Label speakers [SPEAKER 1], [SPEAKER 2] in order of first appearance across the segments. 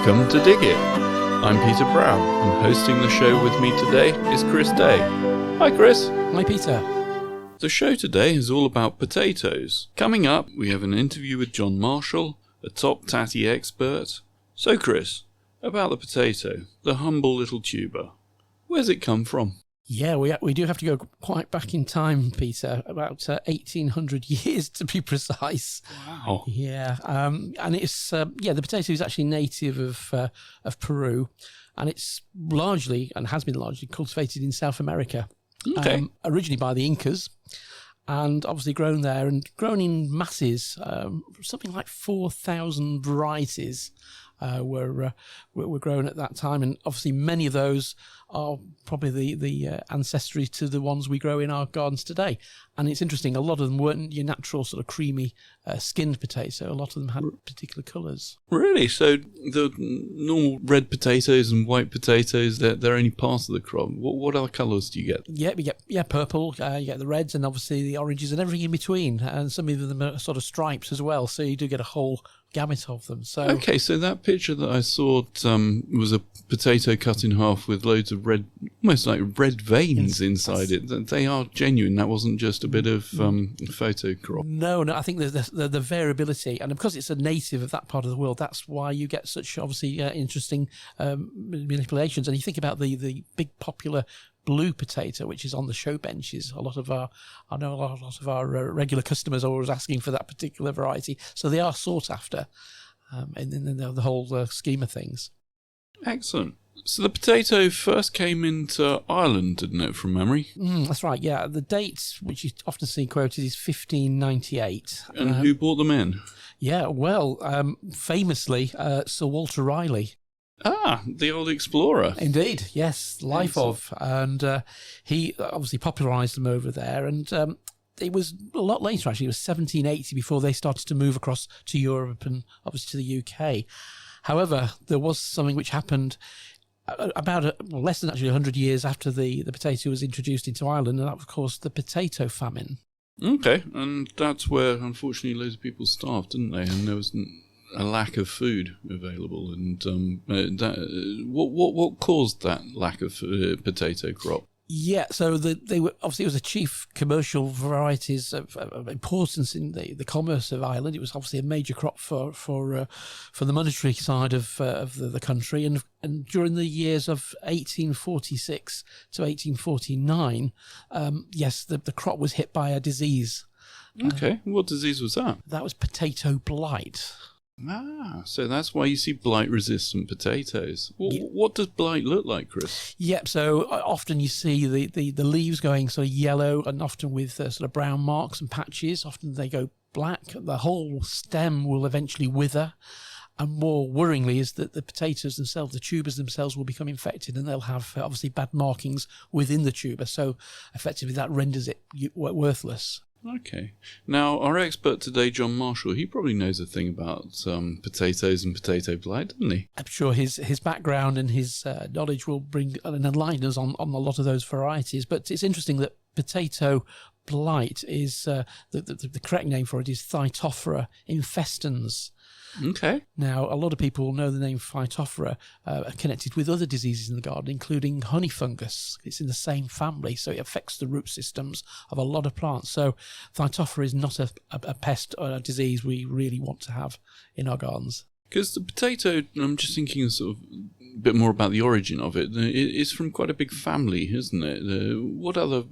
[SPEAKER 1] Welcome to Dig It. I'm Peter Brown, and hosting the show with me today is Chris Day. Hi Chris.
[SPEAKER 2] Hi Peter.
[SPEAKER 1] The show today is all about potatoes. Coming up, we have an interview with John Marshal, a top tatty expert. So Chris, about the potato, the humble little tuber. Where's it come from?
[SPEAKER 2] Yeah, we do have to go quite back in time, Peter, about 1,800 years to be precise.
[SPEAKER 1] Wow.
[SPEAKER 2] Yeah, and it's the potato is actually native of Peru, and it's largely and has been largely cultivated in South America.
[SPEAKER 1] Okay.
[SPEAKER 2] Originally by the Incas, and obviously grown there and grown in masses. Something like 4,000 varieties were grown at that time, and obviously many of those are probably the ancestry to the ones we grow in our gardens today. And it's interesting, a lot of them weren't your natural sort of creamy skinned potato. A lot of them had particular colours.
[SPEAKER 1] Really? So the normal red potatoes and white potatoes, they're only part of the crop. What other colours do you get?
[SPEAKER 2] Yeah, we get purple, you get the reds and obviously the oranges and everything in between. And some of them are sort of stripes as well. So you do get a whole gamut of them. So
[SPEAKER 1] okay, so that picture that I saw was a potato cut in half with loads of red, almost like red veins inside it. They are genuine. That wasn't just a bit of photo crop.
[SPEAKER 2] No, I think the variability, and because it's a native of that part of the world, that's why you get such obviously interesting manipulations. And you think about the big popular blue potato, which is on the show benches. I know a lot of our regular customers are always asking for that particular variety, so they are sought after in the whole scheme of things.
[SPEAKER 1] Excellent. So the potato first came into Ireland, didn't it, from memory?
[SPEAKER 2] That's right, yeah. The date, which you often see quoted, is 1598.
[SPEAKER 1] And who brought them in?
[SPEAKER 2] Yeah, well, famously, Sir Walter Raleigh.
[SPEAKER 1] Ah, the old explorer.
[SPEAKER 2] Indeed, yes, life of. And he obviously popularised them over there. And it was a lot later, actually. It was 1780 before they started to move across to Europe and obviously to the UK. However, there was something which happened less than actually 100 years after the potato was introduced into Ireland, and that was, of course, the potato famine. Okay,
[SPEAKER 1] and that's where, unfortunately, loads of people starved, didn't they? And there was a lack of food available. And what caused that lack of potato crop?
[SPEAKER 2] Yeah, so they were obviously, it was the chief commercial varieties of importance in the commerce of Ireland. It was obviously a major crop for the monetary side of the country, and during the years of 1846 to 1849, yes, the crop was hit by a disease.
[SPEAKER 1] Okay, what disease was that?
[SPEAKER 2] That was potato blight.
[SPEAKER 1] Ah, so that's why you see blight-resistant potatoes. What does blight look like, Chris?
[SPEAKER 2] Yep, so often you see the leaves going sort of yellow and often with sort of brown marks and patches. Often they go black. The whole stem will eventually wither. And more worryingly is that the potatoes themselves, the tubers themselves, will become infected and they'll have obviously bad markings within the tuber. So effectively that renders it worthless.
[SPEAKER 1] Okay. Now, our expert today, John Marshal, he probably knows a thing about potatoes and potato blight, doesn't he? I'm
[SPEAKER 2] sure his background and his knowledge will bring and enlighten us on a lot of those varieties. But it's interesting that potato blight is, the correct name for it is Phytophthora infestans.
[SPEAKER 1] Okay.
[SPEAKER 2] Now, a lot of people know the name Phytophthora connected with other diseases in the garden, including honey fungus. It's in the same family, so it affects the root systems of a lot of plants. So Phytophthora is not a pest or a disease we really want to have in our gardens.
[SPEAKER 1] Because the potato, I'm just thinking sort of a bit more about the origin of it. It's from quite a big family, isn't it? What other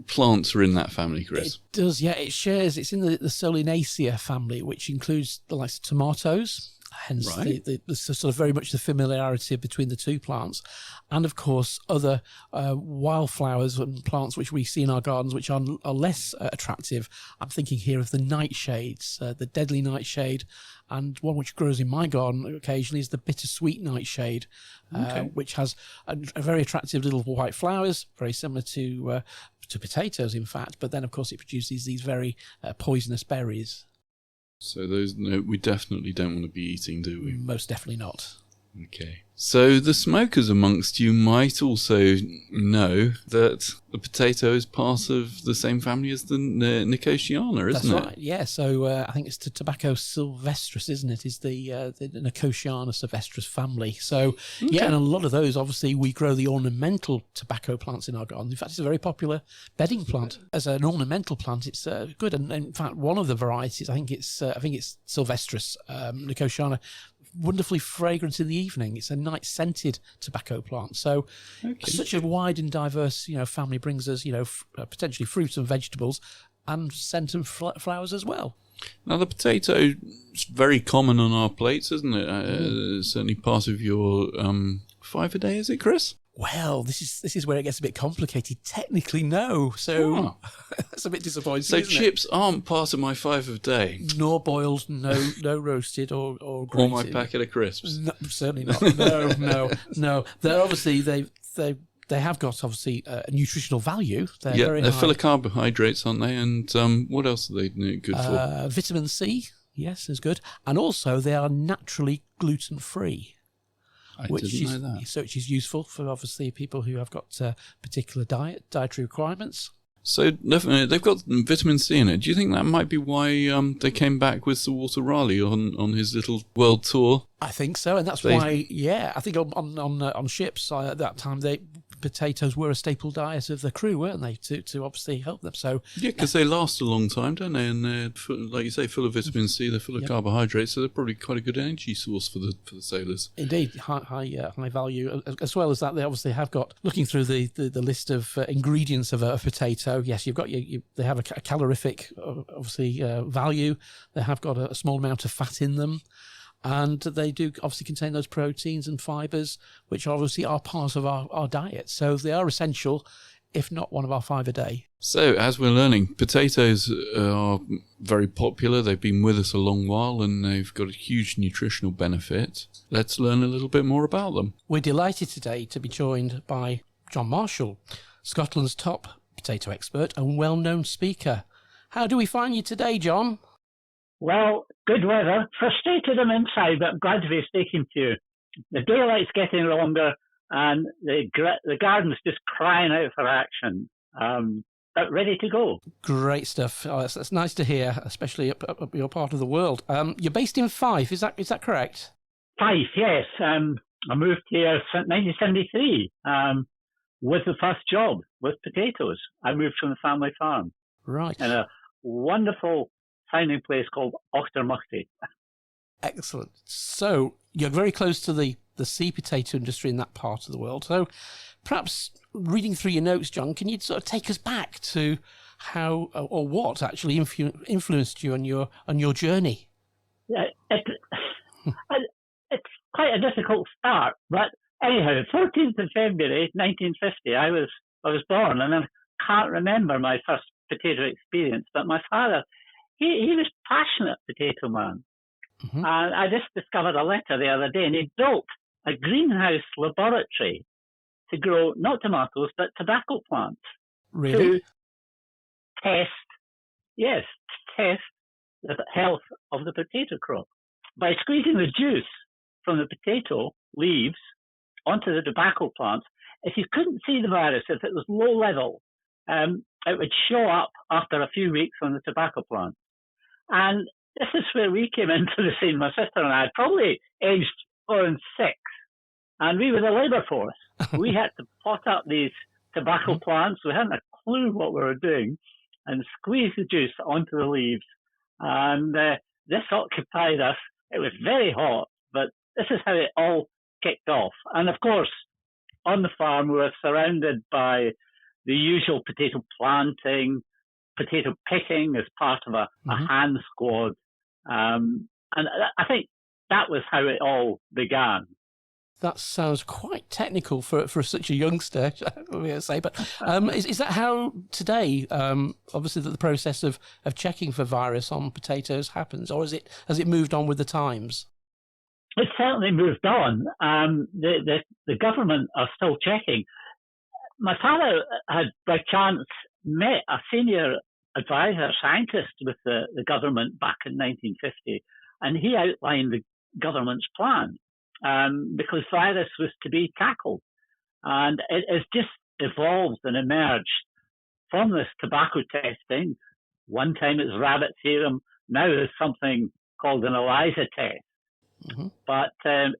[SPEAKER 1] plants are in that family, Chris?
[SPEAKER 2] It does, yeah. It's in the Solanaceae family, which includes the likes of tomatoes, hence
[SPEAKER 1] right.
[SPEAKER 2] the sort of very much the familiarity between the two plants, and of course other wildflowers and plants which we see in our gardens which are less attractive. I'm thinking here of the nightshades, the deadly nightshade, and one which grows in my garden occasionally is the bittersweet nightshade, which has a very attractive little white flowers, very similar to potatoes, in fact, but then of course it produces these very poisonous berries.
[SPEAKER 1] So those we definitely don't want to be eating, do we?
[SPEAKER 2] Most definitely not.
[SPEAKER 1] Okay. So the smokers amongst you might also know that the potato is part of the same family as the Nicotiana, isn't it?
[SPEAKER 2] That's right, yeah. So I think it's the Tobacco sylvestris, isn't it? Is the Nicotiana sylvestris family. So, yeah, and a lot of those, obviously, we grow the ornamental tobacco plants in our garden. In fact, it's a very popular bedding plant. As an ornamental plant, it's good. And in fact, one of the varieties, I think it's sylvestris, Nicotiana, wonderfully fragrant in the evening. It's a night scented tobacco plant. So such a wide and diverse, family brings us, potentially fruits and vegetables and scent and flowers as well.
[SPEAKER 1] Now, the potato is very common on our plates, isn't it? Certainly part of your 5 a day, is it, Chris?
[SPEAKER 2] Well, this is where it gets a bit complicated. Technically, no. So that's a bit disappointing.
[SPEAKER 1] So chips aren't part of my 5 a day.
[SPEAKER 2] Nor boiled, no roasted or grated.
[SPEAKER 1] Or my packet of crisps.
[SPEAKER 2] No, certainly not. No. They're obviously they have got obviously a nutritional value. They're
[SPEAKER 1] full of carbohydrates, aren't they? And what else are they good for?
[SPEAKER 2] Vitamin C, yes, is good, and also they are naturally gluten free. Which is useful for obviously people who have got particular dietary requirements.
[SPEAKER 1] So definitely, they've got vitamin C in it. Do you think that might be why they came back with Sir Walter Raleigh on his little world tour?
[SPEAKER 2] I think so, and that's why. Yeah, I think on ships at that time potatoes were a staple diet of the crew, weren't they? To obviously help them. So
[SPEAKER 1] yeah, because they last a long time, don't they? And they're like you say, full of vitamin C. They're full of carbohydrates, so they're probably quite a good energy source for the sailors.
[SPEAKER 2] Indeed, high value. As well as that, they obviously have got. Looking through the list of ingredients of a potato, yes, you've got they have a calorific obviously value. They have got a small amount of fat in them. And they do obviously contain those proteins and fibres, which obviously are part of our diet. So they are essential, if not one of our 5 a day.
[SPEAKER 1] So as we're learning, potatoes are very popular. They've been with us a long while and they've got a huge nutritional benefit. Let's learn a little bit more about them.
[SPEAKER 2] We're delighted today to be joined by John Marshal, Scotland's top potato expert and well-known speaker. How do we find you today, John?
[SPEAKER 3] Well, good weather. Frustrated I'm inside, but I'm glad to be speaking to you. The daylight's getting longer, and the garden's just crying out for action. But ready to go.
[SPEAKER 2] Great stuff. Oh, that's nice to hear, especially up your part of the world. You're based in Fife, is that correct?
[SPEAKER 3] Fife, yes. I moved here in 1973 with the first job with potatoes. I moved from the family farm.
[SPEAKER 2] Right.
[SPEAKER 3] In a wonderful finding place called Auchtermuchty.
[SPEAKER 2] Excellent. So you're very close to the sea potato industry in that part of the world. So perhaps reading through your notes, John, can you sort of take us back to how or what actually influenced you on your journey?
[SPEAKER 3] Yeah, it's quite a difficult start, but anyhow, 14th of February 1950, I was born, and I can't remember my first potato experience, but my father, he was passionate potato man. Mm-hmm. And I just discovered a letter the other day, and he built a greenhouse laboratory to grow not tomatoes, but tobacco plants.
[SPEAKER 2] Really?
[SPEAKER 3] To test the health of the potato crop. By squeezing the juice from the potato leaves onto the tobacco plants, if you couldn't see the virus, if it was low level, it would show up after a few weeks on the tobacco plant. And this is where we came into the scene, my sister and I, probably aged 4 and 6. And we were the labour force. We had to pot up these tobacco plants. We hadn't a clue what we were doing, and squeeze the juice onto the leaves. And this occupied us. It was very hot, but this is how it all kicked off. And of course, on the farm, we were surrounded by the usual potato planting, potato picking as part of a hand squad. And I think that was how it all began.
[SPEAKER 2] That sounds quite technical for such a youngster, I'm going to say. But is that how today, obviously, the process of checking for virus on potatoes happens, or has it moved on with the times?
[SPEAKER 3] It's certainly moved on. The government are still checking. My father had, by chance, met a senior advisor, scientist with the government back in 1950, and he outlined the government's plan. because virus was to be tackled. And it has just evolved and emerged from this tobacco testing. One time it was rabbit serum. Now there's something called an ELISA test. Mm-hmm. But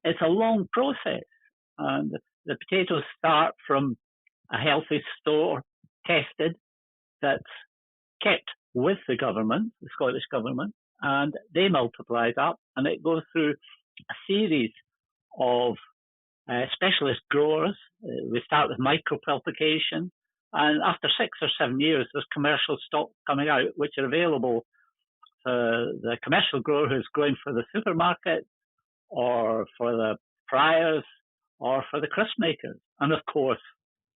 [SPEAKER 3] it's a long process. And the potatoes start from a healthy store, tested, that's kept with the government, the Scottish government, and they multiply it up, and it goes through a series of specialist growers. We start with micropulpication, and after 6 or 7 years, there's commercial stock coming out, which are available for the commercial grower who's growing for the supermarket, or for the friars, or for the crisp makers. And of course,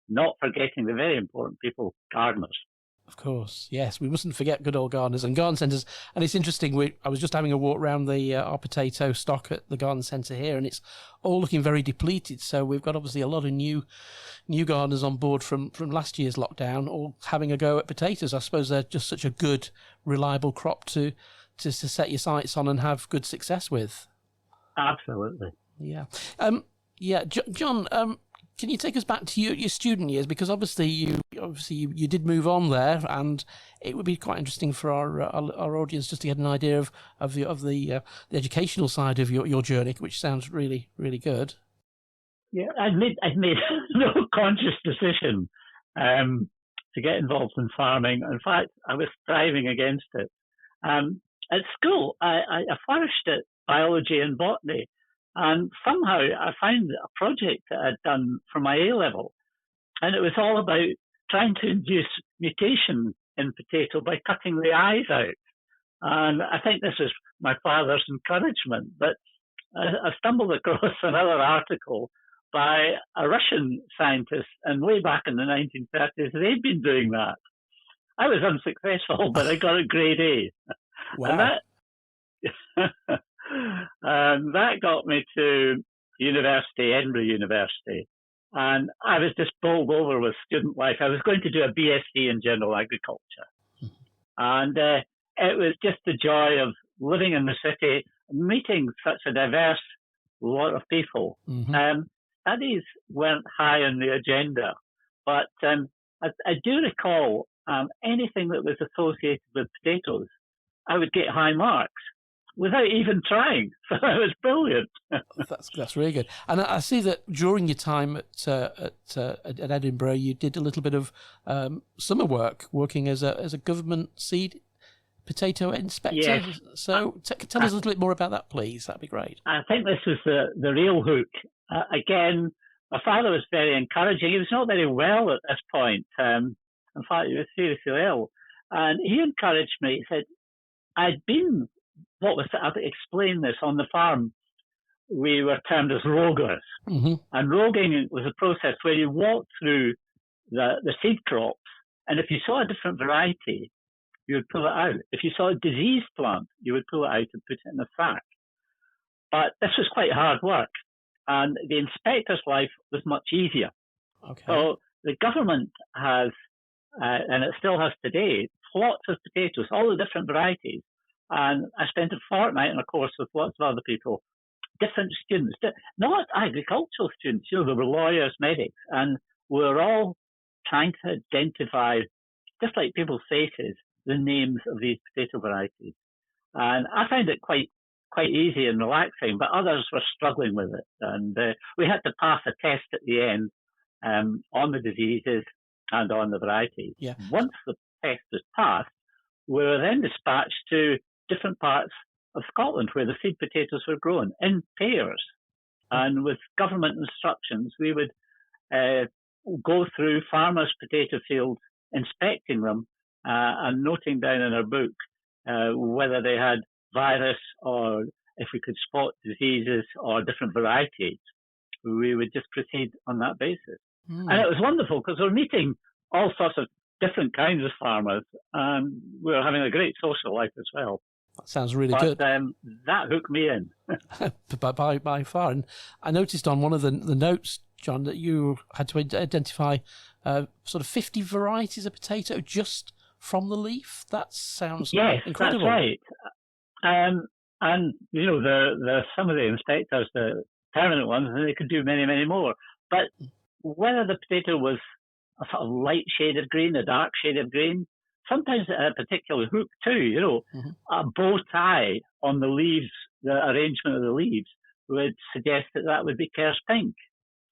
[SPEAKER 3] not forgetting the very important people, gardeners.
[SPEAKER 2] Of course, yes. We mustn't forget good old gardeners and garden centres. And it's interesting, I was just having a walk around our potato stock at the garden centre here, and it's all looking very depleted. So we've got obviously a lot of new gardeners on board from last year's lockdown, all having a go at potatoes. I suppose they're just such a good, reliable crop to set your sights on and have good success with.
[SPEAKER 3] Absolutely.
[SPEAKER 2] Yeah. John, can you take us back to your student years? Because obviously you did move on there, and it would be quite interesting for our audience just to get an idea of the educational side of your journey, which sounds really, really good.
[SPEAKER 3] Yeah, I'd made no conscious decision to get involved in farming. In fact, I was striving against it. At school, I flourished at biology and botany. And somehow I found a project that I'd done for my A-level, and it was all about trying to induce mutation in potato by cutting the eyes out. And I think this was my father's encouragement, but I stumbled across another article by a Russian scientist, and way back in the 1930s, they'd been doing that. I was unsuccessful, but I got a grade A.
[SPEAKER 2] Wow.
[SPEAKER 3] And that got me to university, Edinburgh University. And I was just bowled over with student life. I was going to do a BSc in general agriculture. And it was just the joy of living in the city, meeting such a diverse lot of people. Mm-hmm. Studies weren't high on the agenda, but I do recall anything that was associated with potatoes, I would get high marks without even trying. So it was brilliant.
[SPEAKER 2] That's really good. And I see that during your time at Edinburgh, you did a little bit of summer work, working as a government seed potato inspector.
[SPEAKER 3] Yes.
[SPEAKER 2] So tell us a little bit more about that, please. That'd be great.
[SPEAKER 3] I think this was the real hook. Again, my father was very encouraging. He was not very well at this point. In fact, he was seriously ill. And he encouraged me. He said, I'd been... I'll explain this, on the farm, we were termed as rogers. Mm-hmm. And roguing was a process where you walked through the seed crops, and if you saw a different variety, you would pull it out. If you saw a diseased plant, you would pull it out and put it in a sack. But this was quite hard work, and the inspector's life was much easier. Okay. So the government has, and it still has today, plots of potatoes, all the different varieties. And I spent a fortnight in a course with lots of other people, different students, not agricultural students, there were lawyers, medics, and we were all trying to identify, just like people's faces, the names of these potato varieties. And I found it quite easy and relaxing, but others were struggling with it. And we had to pass a test at the end on the diseases and on the varieties. Yeah. Once the test was passed, we were then dispatched to different parts of Scotland where the seed potatoes were grown in pairs. And with government instructions, we would go through farmers' potato fields, inspecting them and noting down in our book whether they had virus or if we could spot diseases or different varieties. We would just proceed on that basis. And it was wonderful because we're meeting all sorts of different kinds of farmers, and we were having a great social life as well.
[SPEAKER 2] That sounds really good.
[SPEAKER 3] That hooked me in.
[SPEAKER 2] by far. And I noticed on one of the notes, John, that you had to identify sort of 50 varieties of potato just from the leaf. That sounds incredible.
[SPEAKER 3] Yes, that's right. And, the some of the inspectors, the permanent ones, and they could do many, many more. But whether the potato was a sort of light shade of green, a dark shade of green, sometimes it had a particular hook too, a bow tie on the leaves, the arrangement of the leaves would suggest that would be Ker's pink.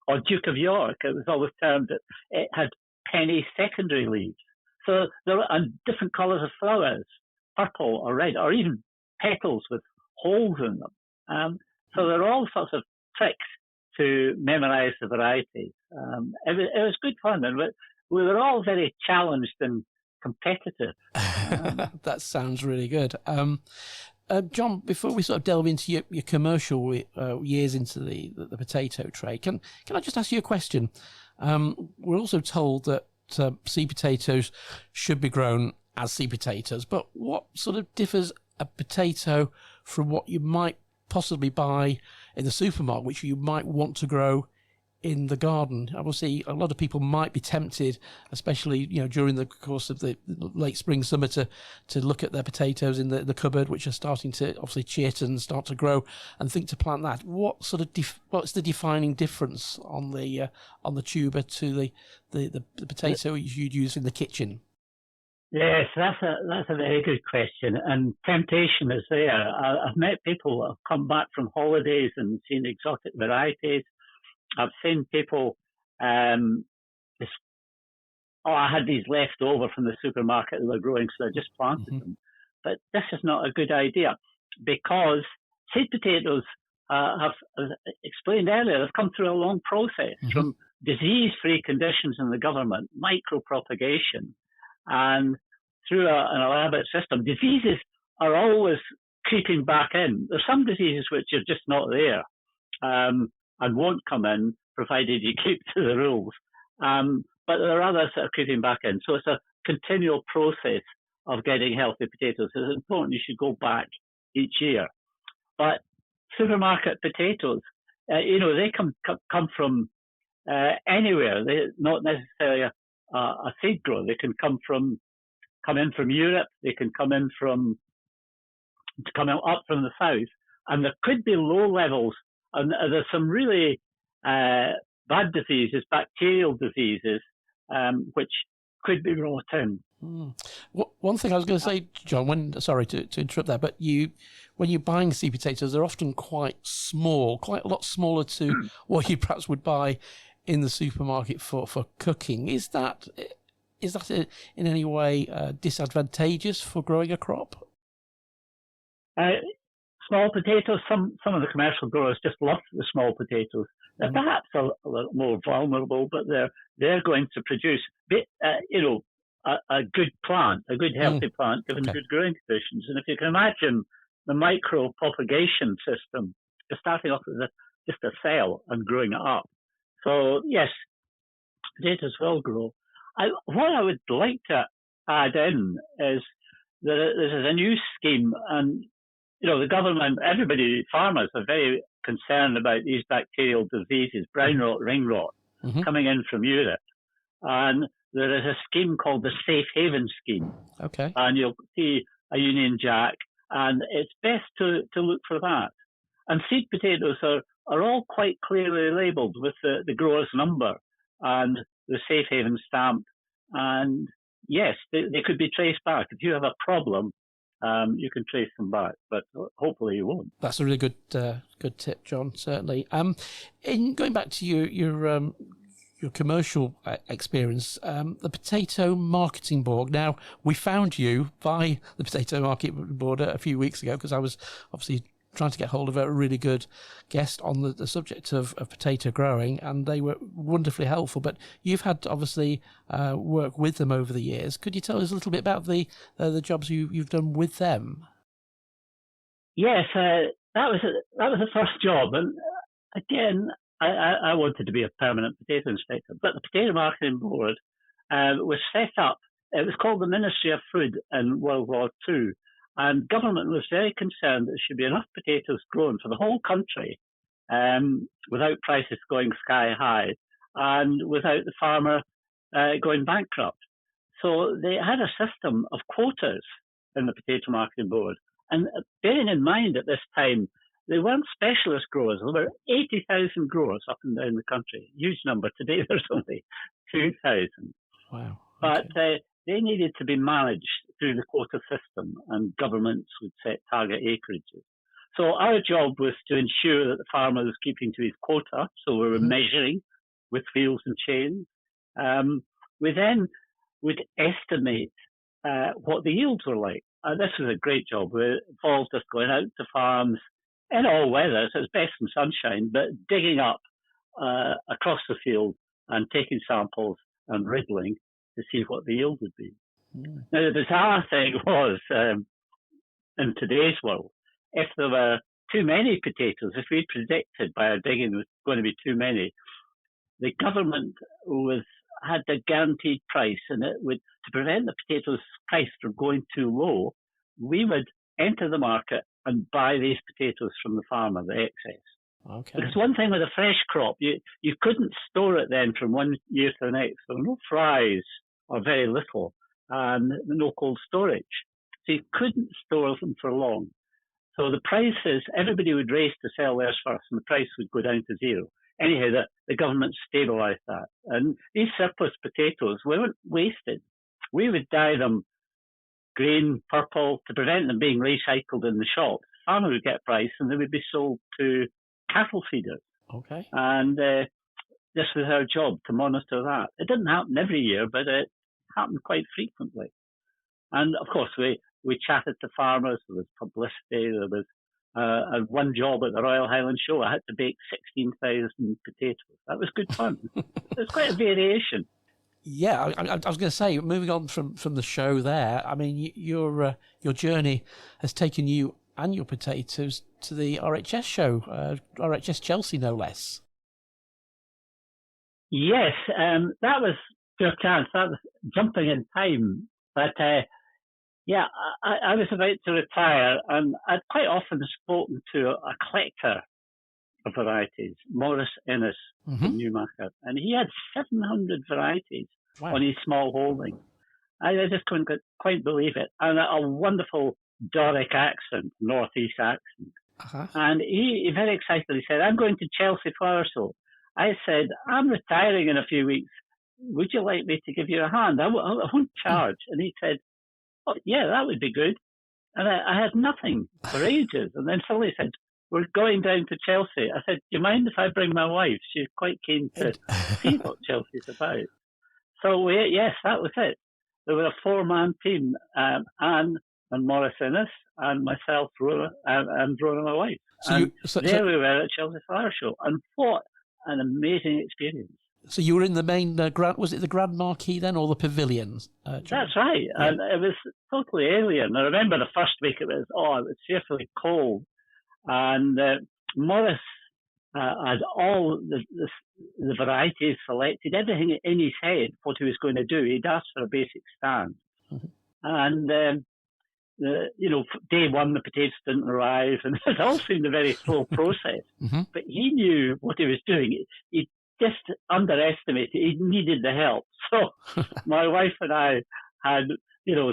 [SPEAKER 3] Or Duke of York, it was always termed that it had penny secondary leaves. So there were different colours of flowers, purple or red, or even petals with holes in them. So there are all sorts of tricks to memorise the varieties. It was good fun, and we were all very challenged and competitive.
[SPEAKER 2] That sounds really good. John, before we sort of delve into your commercial years into the potato trade, can I just ask you a question? We're also told that seed potatoes should be grown as seed potatoes, but what sort of differs a potato from what you might possibly buy in the supermarket, which you might want to grow in the garden? Obviously, a lot of people might be tempted, especially during the course of the late spring, summer, to look at their potatoes in the cupboard, which are starting to obviously chit and start to grow, and think to plant that. What's the defining difference on the tuber to the potato you'd use in the kitchen?
[SPEAKER 3] Yes, that's a very good question, and temptation is there. I've met people who have come back from holidays and seen exotic varieties. I've seen people, I had these left over from the supermarket that were growing, so I just planted them. But this is not a good idea, because seed potatoes have, as explained earlier, have come through a long process from disease-free conditions in the government, micropropagation, and through an elaborate system. Diseases are always creeping back in. There's some diseases which are just not there. And won't come in, provided you keep to the rules. But there are others that are creeping back in. So it's a continual process of getting healthy potatoes. It's important you should go back each year. But supermarket potatoes, they come from anywhere. They're not necessarily a seed grower. They can come in from Europe. They can come up from the south. And there could be low levels. And there's some really bad diseases, bacterial diseases, which could be brought in.
[SPEAKER 2] One thing I was going to say, John, sorry to interrupt there, but when you're buying seed potatoes, they're often quite small, quite a lot smaller to what you perhaps would buy in the supermarket for cooking. Is that in any way disadvantageous for growing a crop?
[SPEAKER 3] Small potatoes, some of the commercial growers just love the small potatoes. They're perhaps a little more vulnerable, but they're going to produce a good plant, a good healthy plant, given good growing conditions. And if you can imagine the micro propagation system, you're starting off with just a cell and growing it up. So yes, potatoes will grow. What I would like to add in is that there's a new scheme, and the government, farmers are very concerned about these bacterial diseases, brown rot, ring rot, coming in from Europe. And there is a scheme called the Safe Haven Scheme.
[SPEAKER 2] Okay.
[SPEAKER 3] And you'll see a Union Jack, and it's best to look for that. And seed potatoes are all quite clearly labelled with the grower's number and the Safe Haven stamp. And yes, they could be traced back. If you have a problem, you can trace them back, but hopefully you won't.
[SPEAKER 2] That's a really good tip, John. Certainly. In going back to your commercial experience, the Potato Marketing Board. Now, we found you by the Potato Marketing Board a few weeks ago, because I was obviously trying to get hold of a really good guest on the subject of potato growing, and they were wonderfully helpful. But you've had obviously work with them over the years. Could you tell us a little bit about the jobs you've done with them?
[SPEAKER 3] Yes, that was the first job, and again, I wanted to be a permanent potato inspector, but the Potato Marketing Board was set up. It was called the Ministry of Food in World War II. And government was very concerned that there should be enough potatoes grown for the whole country without prices going sky high and without the farmer going bankrupt. So they had a system of quotas in the Potato Marketing Board. And bearing in mind at this time they weren't specialist growers. There were 80,000 growers up and down the country. Huge number. Today there's only 2,000.
[SPEAKER 2] Wow.
[SPEAKER 3] But they needed to be managed through the quota system, and governments would set target acreages. So our job was to ensure that the farmer was keeping to his quota. So we were measuring with wheels and chains. We then would estimate what the yields were like. This was a great job. It involved us going out to farms in all weather, so it's best in sunshine, but digging up across the field and taking samples and riddling to see what the yield would be. Now, the bizarre thing was, in today's world, if there were too many potatoes, if we predicted by our digging there was going to be too many, the government had a guaranteed price, and it would, to prevent the potatoes price from going too low, we would enter the market and buy these potatoes from the farmer, the excess.
[SPEAKER 2] Okay.
[SPEAKER 3] Because one thing with a fresh crop, you couldn't store it then from one year to the next. There were no fries or very little, and no cold storage. So you couldn't store them for long. So the prices, everybody would race to sell theirs first, and the price would go down to zero. Anyhow, the government stabilised that. And these surplus potatoes weren't wasted. We would dye them green, purple, to prevent them being recycled in the shop. The farmer would get a price, and they would be sold to cattle feeders.
[SPEAKER 2] Okay.
[SPEAKER 3] And this was our job, to monitor that. It didn't happen every year, but it happened quite frequently. And of course, we chatted to farmers. There was publicity. There was one job at the Royal Highland Show. I had to bake 16,000 potatoes. That was good fun. There's quite a variation.
[SPEAKER 2] Yeah, I was going to say, moving on from the show there, I mean, your journey has taken you and your potatoes to the RHS show, RHS Chelsea, no less.
[SPEAKER 3] Yes, that was pure chance. That was jumping in time. But yeah, I was about to retire, and I'd quite often spoken to a collector of varieties, Maurice Ennis from Newmarket, and he had 700 varieties on his small holding. I just couldn't quite believe it. And a wonderful Doric accent, northeast accent. And he very excitedly said, "I'm going to Chelsea Flower Show." I said, "I'm retiring in a few weeks. Would you like me to give you a hand? I won't charge." And he said, "Oh, yeah, that would be good." And I had nothing for ages. And then suddenly he said, "We're going down to Chelsea." I said, "Do you mind if I bring my wife? She's quite keen to see what Chelsea's about." So, yes, that was it. There were a 4-man team, Anne and Maurice Innes and myself, Rona, and Rona, my wife. We were at Chelsea Flower Show. And what an amazing experience.
[SPEAKER 2] So you were in the main was it the Grand Marquee then, or the pavilions?
[SPEAKER 3] That's right. Yeah. And it was totally alien. I remember the first week it was fearfully cold. And Maurice had all the varieties selected, everything in his head, what he was going to do. He'd asked for a basic stand. And, day one, the potatoes didn't arrive, and it all seemed a very slow process. But he knew what he was doing. He just underestimated. He needed the help. So my wife and I had, 6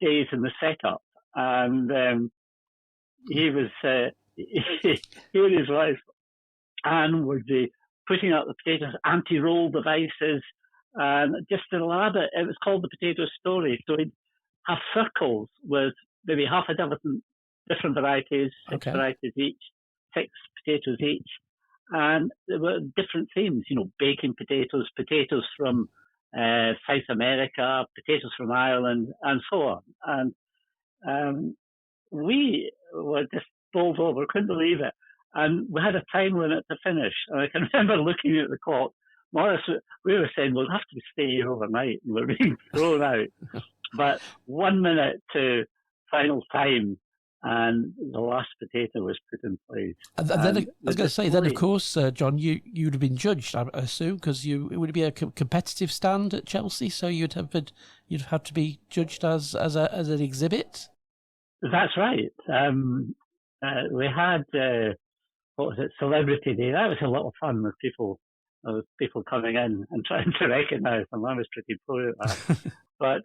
[SPEAKER 3] days in the setup, and he was, he and his wife, Anne, would be putting out the potatoes, anti-roll devices, and just elaborate. It was called the potato story. So he'd have circles with maybe half a dozen different varieties, 6 varieties each, 6 potatoes each. And there were different themes, baking potatoes, potatoes from South America, potatoes from Ireland, and so on. And we were just bowled over, couldn't believe it. And we had a time limit to finish. And I can remember looking at the clock. Maurice, we were saying, we'll have to stay here overnight. And we're being thrown out. But 1 minute to final time, and the last potato was put in place. And
[SPEAKER 2] then I was going to say, then of course, John, you'd have been judged, I assume, because it would be a competitive stand at Chelsea, so you'd have to be judged as an exhibit.
[SPEAKER 3] That's right. We had Celebrity Day. That was a lot of fun with people coming in and trying to recognise them. I was pretty poor at that. But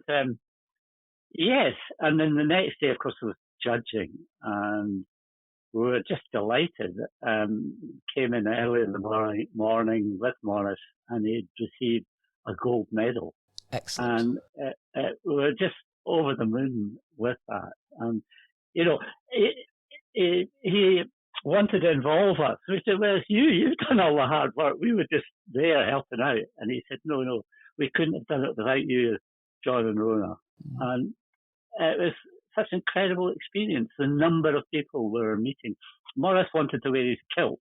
[SPEAKER 3] yes, and then the next day, of course, there was judging, and we were just delighted. Came in early in the morning with Morris, and he'd received a gold medal.
[SPEAKER 2] Excellent.
[SPEAKER 3] And we were just over the moon with that. And, you know, he wanted to involve us. We said, well, it's you've done all the hard work. We were just there helping out. And he said, no, we couldn't have done it without you, John and Rona. And it was such an incredible experience, the number of people we were meeting. Morris wanted to wear his kilt,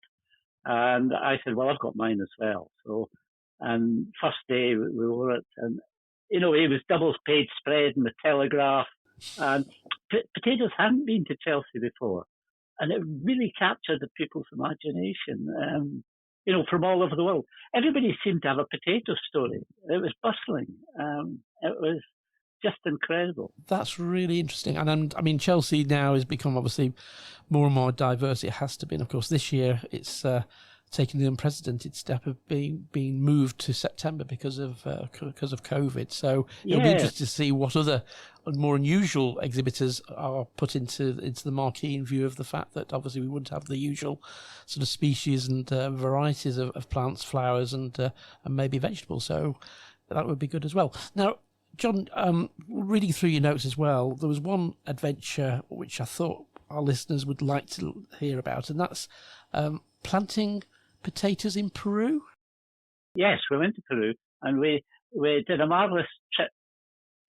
[SPEAKER 3] and I said, well, I've got mine as well. So, and first day we wore it, and, you know, it was double page spread in the Telegraph, and potatoes hadn't been to Chelsea before, and it really captured the people's imagination, you know, from all over the world. Everybody seemed to have a potato story. It was bustling. It was just incredible.
[SPEAKER 2] That's really interesting. And I mean, Chelsea now has become obviously more and more diverse. It has to be. And of course, this year it's taken the unprecedented step of being moved to September because of COVID. So it'll be interesting to see what other more unusual exhibitors are put into the marquee in view of the fact that obviously we wouldn't have the usual sort of species and varieties of plants, flowers, and maybe vegetables. So that would be good as well. Now, John, reading through your notes as well, there was one adventure which I thought our listeners would like to hear about, and that's planting potatoes in Peru.
[SPEAKER 3] Yes, we went to Peru, and we did a marvellous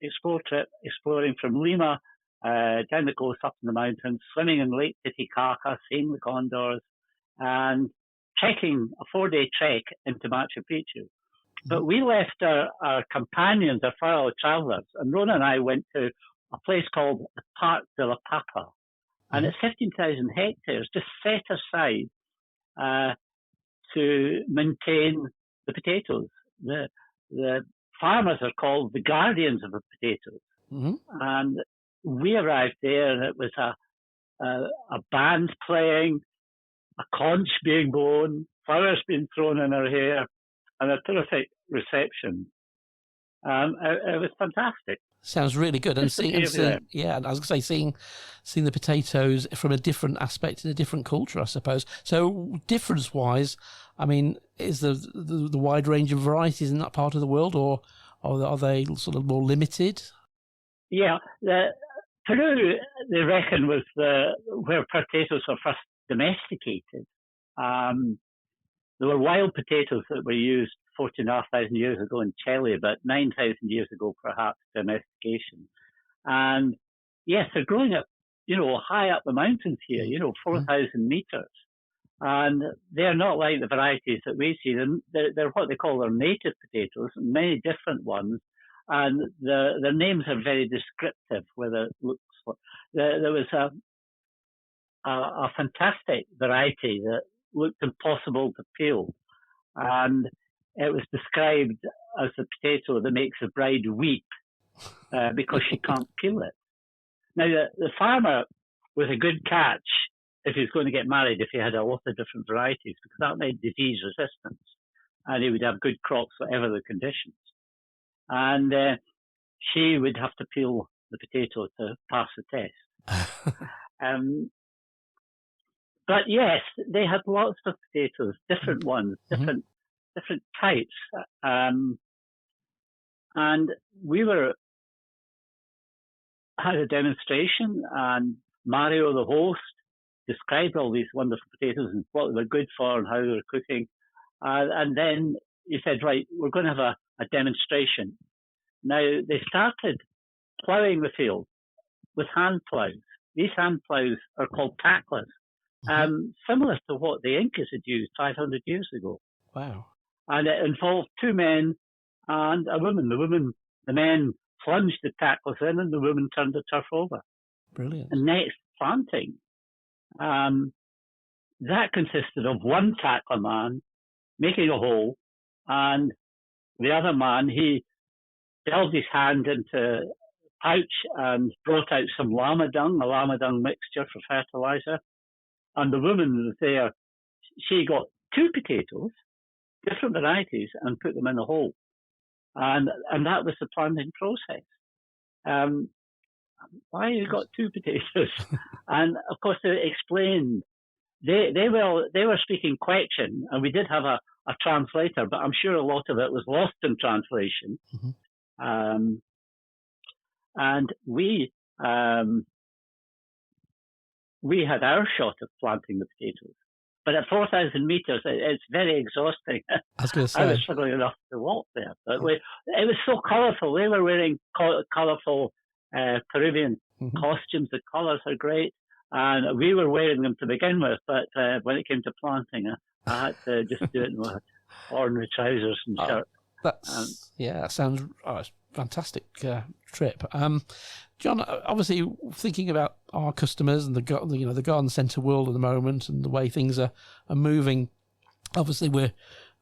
[SPEAKER 3] exploring from Lima down the coast up in the mountains, swimming in Lake Titicaca, seeing the condors, and trekking a 4-day trek into Machu Picchu. But we left our companions, our fellow travellers, and Rona and I went to a place called the Park de la Papa, and it's 15,000 hectares just set aside to maintain the potatoes. The farmers are called the guardians of the potatoes, and we arrived there, and it was a band playing, a conch being blown, flowers being thrown in our hair, and a terrific reception. It was fantastic.
[SPEAKER 2] Sounds really good. And seeing, I was going to say, seeing the potatoes from a different aspect in a different culture, I suppose. So, difference-wise, I mean, is the wide range of varieties in that part of the world, or are they sort of more limited?
[SPEAKER 3] Yeah, Peru, they reckon, was where potatoes were first domesticated. There were wild potatoes that were used 14,500 years ago in Chile, but 9,000 years ago, perhaps, domestication. And yes, they're growing up, you know, high up the mountains here, you know, 4,000 meters. And they're not like the varieties that we see. They're what they call their native potatoes, many different ones. And their names are very descriptive, whether it looks like. There was a fantastic variety that looked impossible to peel, and it was described as the potato that makes the bride weep because she can't peel it. Now, the farmer was a good catch if he was going to get married, if he had a lot of different varieties, because that made disease resistance, and he would have good crops whatever the conditions. And she would have to peel the potato to pass the test. But yes, they had lots of potatoes, different ones, different types. And we had a demonstration, and Mario, the host, described all these wonderful potatoes and what they were good for and how they were cooking. And then he said, right, we're going to have a demonstration. Now, they started ploughing the field with hand ploughs. These hand ploughs are called tacklers. Similar to what the Incas had used 500 years ago.
[SPEAKER 2] Wow. And
[SPEAKER 3] it involved two men and a woman. The men plunged the tacklers in, and the woman turned the turf over.
[SPEAKER 2] Brilliant.
[SPEAKER 3] And next, planting. That consisted of one tackler man making a hole, and the other man, he delved his hand into a pouch and brought out some llama dung, a llama dung mixture for fertilizer. And the woman was there. She got two potatoes, different varieties, and put them in a hole. And that was the planting process. Why you got two potatoes? And of course, they explained they were speaking Quechan, and we did have a translator, but I'm sure a lot of it was lost in translation. Mm-hmm. And we had our shot of planting the potatoes. But at 4,000 meters, it's very exhausting.
[SPEAKER 2] I was going to say.
[SPEAKER 3] I was struggling enough to walk there. But it was so colourful. They were wearing colourful Peruvian mm-hmm. costumes. The colours are great. And we were wearing them to begin with. But when it came to planting, I had to just do it with ordinary trousers and shirt.
[SPEAKER 2] That sounds a fantastic trip. John, obviously thinking about our customers and the garden centre world at the moment and the way things are moving. Obviously, we're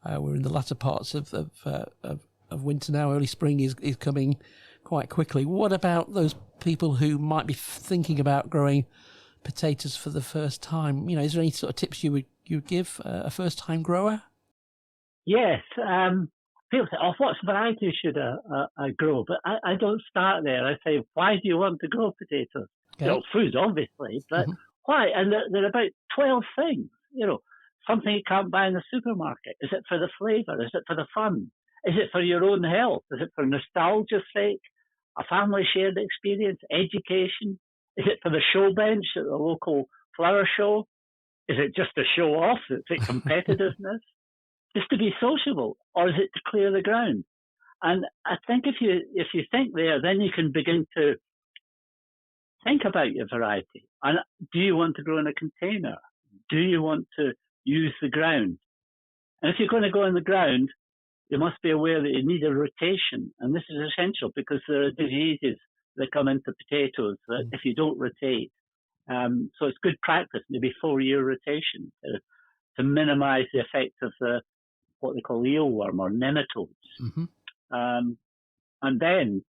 [SPEAKER 2] in the latter parts of winter now. Early spring is coming quite quickly. What about those people who might be thinking about growing potatoes for the first time? Is there any sort of tips you would give a first time grower?
[SPEAKER 3] Yes. People say, what variety should I grow? But I don't start there. I say, why do you want to grow potatoes? Okay. Food, obviously, but mm-hmm. why? And there are about 12 things, something you can't buy in the supermarket. Is it for the flavour? Is it for the fun? Is it for your own health? Is it for nostalgia's sake? A family shared experience? Education? Is it for the show bench at the local flower show? Is it just to show off? Is it competitiveness? Just to be sociable, or is it to clear the ground? And I think if you think there, then you can begin to think about your variety. And do you want to grow in a container? Do you want to use the ground? And if you're going to go in the ground, you must be aware that you need a rotation. And this is essential because there are diseases that come into potatoes that if you don't rotate. So it's good practice, maybe 4-year rotation to minimize the effect of what they call eelworm or nematodes. Mm-hmm. And then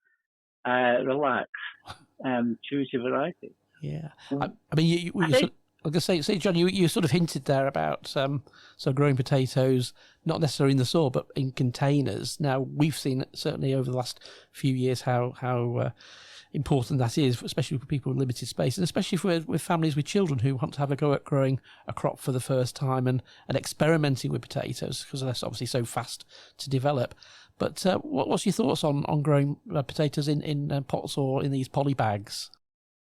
[SPEAKER 3] relax and choose your variety.
[SPEAKER 2] Yeah. I mean, I was going to say, John, you sort of hinted there about growing potatoes, not necessarily in the soil, but in containers. Now, we've seen certainly over the last few years how important that is, especially for people with limited space, and especially with families with children who want to have a go at growing a crop for the first time and experimenting with potatoes, because they're obviously so fast to develop. But what's your thoughts on growing potatoes in pots or in these poly bags?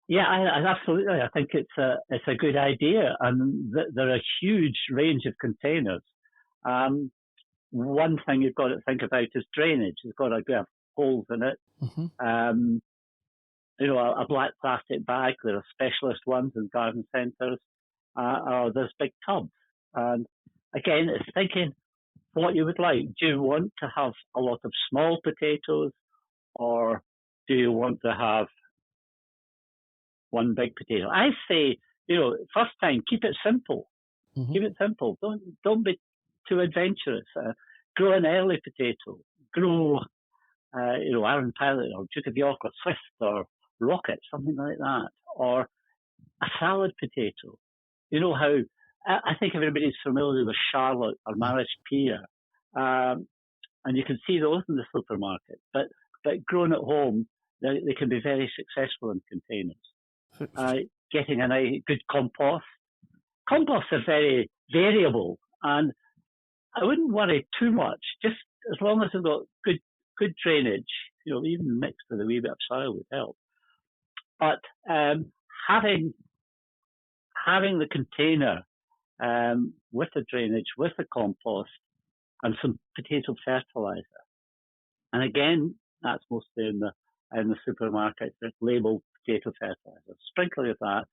[SPEAKER 3] Yeah, absolutely. I think it's a good idea, and there are a huge range of containers. One thing you've got to think about is drainage. It's got to have holes in it. Mm-hmm. A black plastic bag. There are specialist ones in garden centres. Or there's big tubs. And again, it's thinking what you would like. Do you want to have a lot of small potatoes, or do you want to have one big potato? I say, first time, keep it simple. Mm-hmm. Keep it simple. Don't be too adventurous. Grow an early potato. Grow, Arran Pilot or Duke of York or Swift or Rocket, something like that, or a salad potato. You know how I think everybody's familiar with Charlotte or Marish Pear, and you can see those in the supermarket. But grown at home, they can be very successful in containers. Getting a good compost. Composts are very variable, and I wouldn't worry too much. Just as long as they've got good drainage, even mixed with a wee bit of soil would help. But having the container with the drainage, with the compost, and some potato fertilizer, and again, that's mostly in the supermarket. There's labeled potato fertilizer. Sprinkle with that,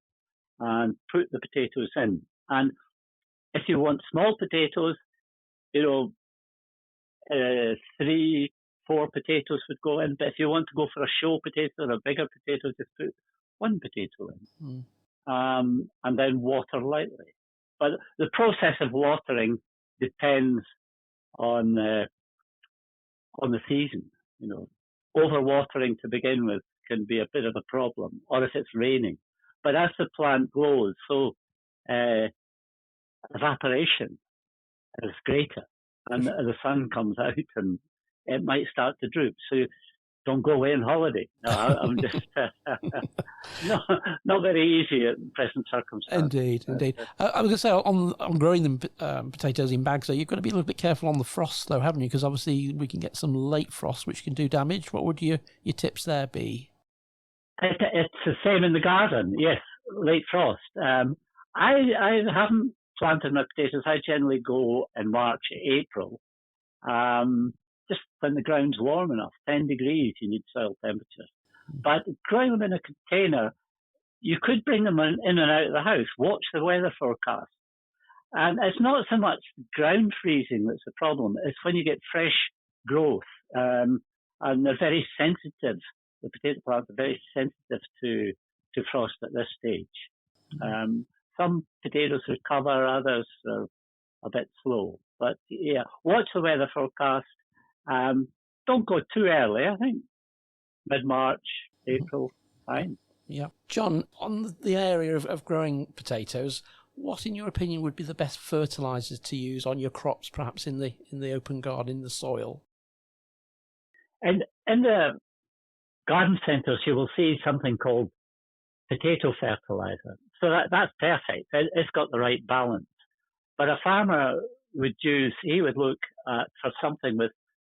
[SPEAKER 3] and put the potatoes in. And if you want small potatoes, 3-4 potatoes would go in. But if you want to go for a show potato or a bigger potato, just put one potato in. And then water lightly. But the process of watering depends on the season. Overwatering to begin with can be a bit of a problem, or if it's raining. But as the plant grows, so evaporation is greater, and the sun comes out, and it might start to droop. So don't go away on holiday. No, I'm just not very easy at present circumstances.
[SPEAKER 2] Indeed. I was going to say, on growing them potatoes in bags, though, you've got to be a little bit careful on the frost, though, haven't you? Because obviously we can get some late frost, which can do damage. What would your tips there be?
[SPEAKER 3] It's the same in the garden, yes, late frost. I haven't planted my potatoes. I generally go in March, April, just when the ground's warm enough, 10 degrees, you need soil temperature. But growing them in a container, you could bring them in and out of the house. Watch the weather forecast. And it's not so much ground freezing that's the problem. It's when you get fresh growth. And they're very sensitive. The potato plants are very sensitive to frost at this stage. Some potatoes recover, others are a bit slow. But yeah, watch the weather forecast. Don't go too early. I think mid-March, April, fine.
[SPEAKER 2] Yeah. John, on the area of growing potatoes, what, in your opinion, would be the best fertilisers to use on your crops, perhaps in the open garden, in the soil?
[SPEAKER 3] And in the garden centres, you will see something called potato fertiliser. So that's perfect. It's got the right balance. But a farmer would look for something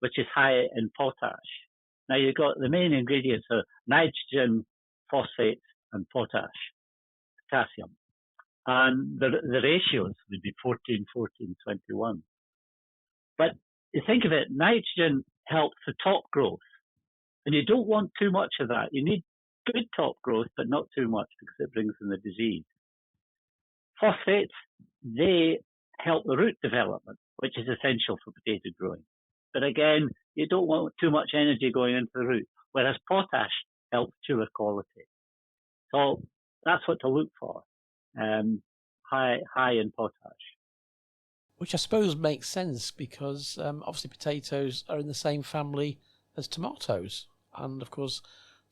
[SPEAKER 3] which is high in potash. Now you've got the main ingredients are nitrogen, phosphate, and potassium. And the ratios would be 14, 14, 21. But you think of it, nitrogen helps the top growth. And you don't want too much of that. You need good top growth, but not too much because it brings in the disease. Phosphates, they help the root development, which is essential for potato growing. But again, you don't want too much energy going into the root, whereas potash helps tuber quality. So that's what to look for, high in potash.
[SPEAKER 2] Which I suppose makes sense because obviously potatoes are in the same family as tomatoes. And of course,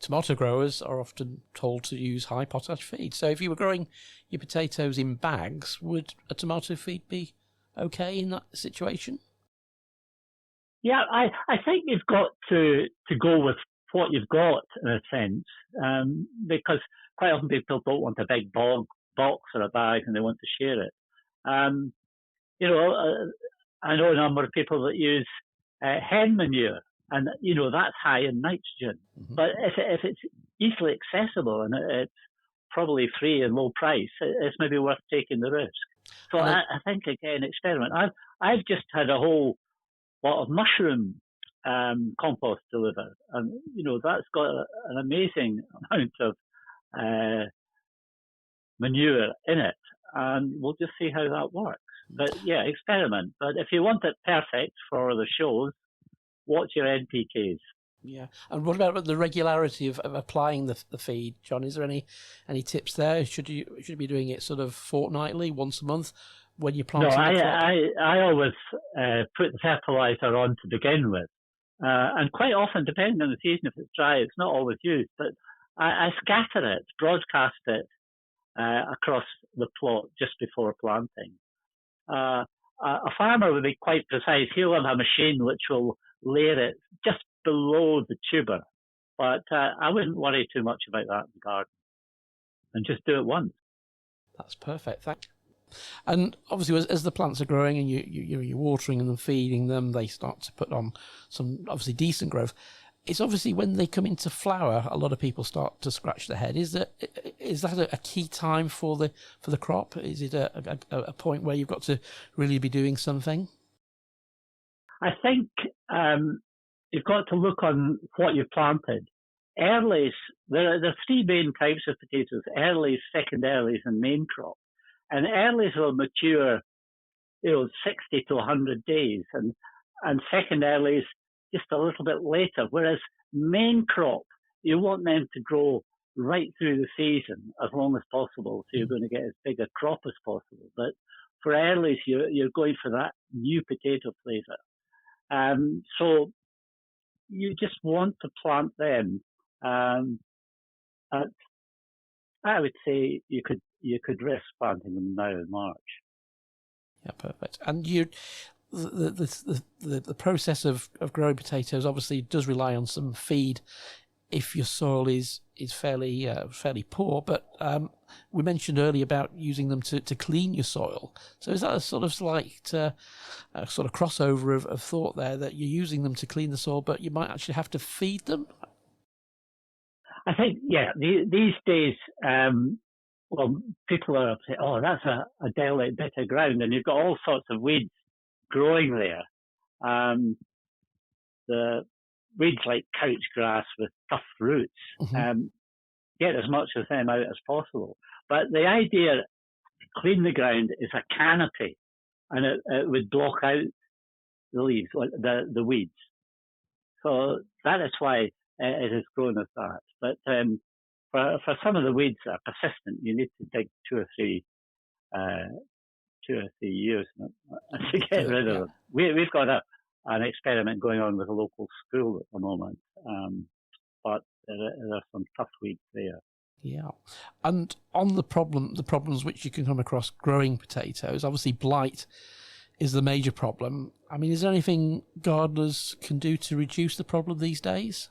[SPEAKER 2] tomato growers are often told to use high potash feed. So if you were growing your potatoes in bags, would a tomato feed be okay in that situation?
[SPEAKER 3] Yeah, I think you've got to go with what you've got in a sense, because quite often people don't want a big box or a bag and they want to share it. I know a number of people that use hen manure, and that's high in nitrogen. Mm-hmm. But if it's easily accessible and it's probably free and low price, it's maybe worth taking the risk. So I think again, experiment. I've just had a whole lot of mushroom compost delivered, and that's got an amazing amount of manure in it, and we'll just see how that works. But yeah, experiment. But if you want it perfect for the shows, watch your NPKs.
[SPEAKER 2] Yeah, and what about the regularity of applying the feed, John? Is there any tips there? Should you be doing it sort of fortnightly, once a month, when you're planting?
[SPEAKER 3] No, I always put the fertilizer on to begin with, and quite often, depending on the season, if it's dry, it's not always used. But I scatter it, broadcast it across the plot just before planting. A farmer would be quite precise. He'll have a machine which will layer it just below the tuber. But I wouldn't worry too much about that in the garden. And just do it once.
[SPEAKER 2] That's perfect. Thank you. And obviously, as the plants are growing and you're watering them and feeding them, they start to put on some obviously decent growth. It's obviously when they come into flower, a lot of people start to scratch their head. Is that a key time for the crop? Is it a point where you've got to really be doing something?
[SPEAKER 3] I think you've got to look on what you've planted. Earlies, there are three main types of potatoes: earlies, second earlies, and main crop. And earlies will mature, 60 to 100 days, and second earlies just a little bit later. Whereas main crop, you want them to grow right through the season as long as possible, so you're going to get as big a crop as possible. But for earlies, you're going for that new potato flavour. So you just want to plant them. I would say you could risk planting them now in March.
[SPEAKER 2] Yeah, perfect. And you, the process of growing potatoes obviously does rely on some feed if your soil is fairly poor. But we mentioned earlier about using them to clean your soil. So is that a sort of crossover of thought there, that you're using them to clean the soil, but you might actually have to feed them?
[SPEAKER 3] I think, these days, people are saying, oh, that's a derelict bit of ground, and you've got all sorts of weeds growing there. The weeds like couch grass with tough roots, get as much of them out as possible. But the idea to clean the ground is a canopy, and it would block out the leaves, the weeds. So that is why it has grown as that. But for some of the weeds that are persistent, you need to dig 2 or 3 years to get rid of them. We've got an experiment going on with a local school at the moment, but there are some tough weeds there.
[SPEAKER 2] Yeah, and on the problems which you can come across growing potatoes, obviously blight is the major problem. I mean, is there anything gardeners can do to reduce the problem these days?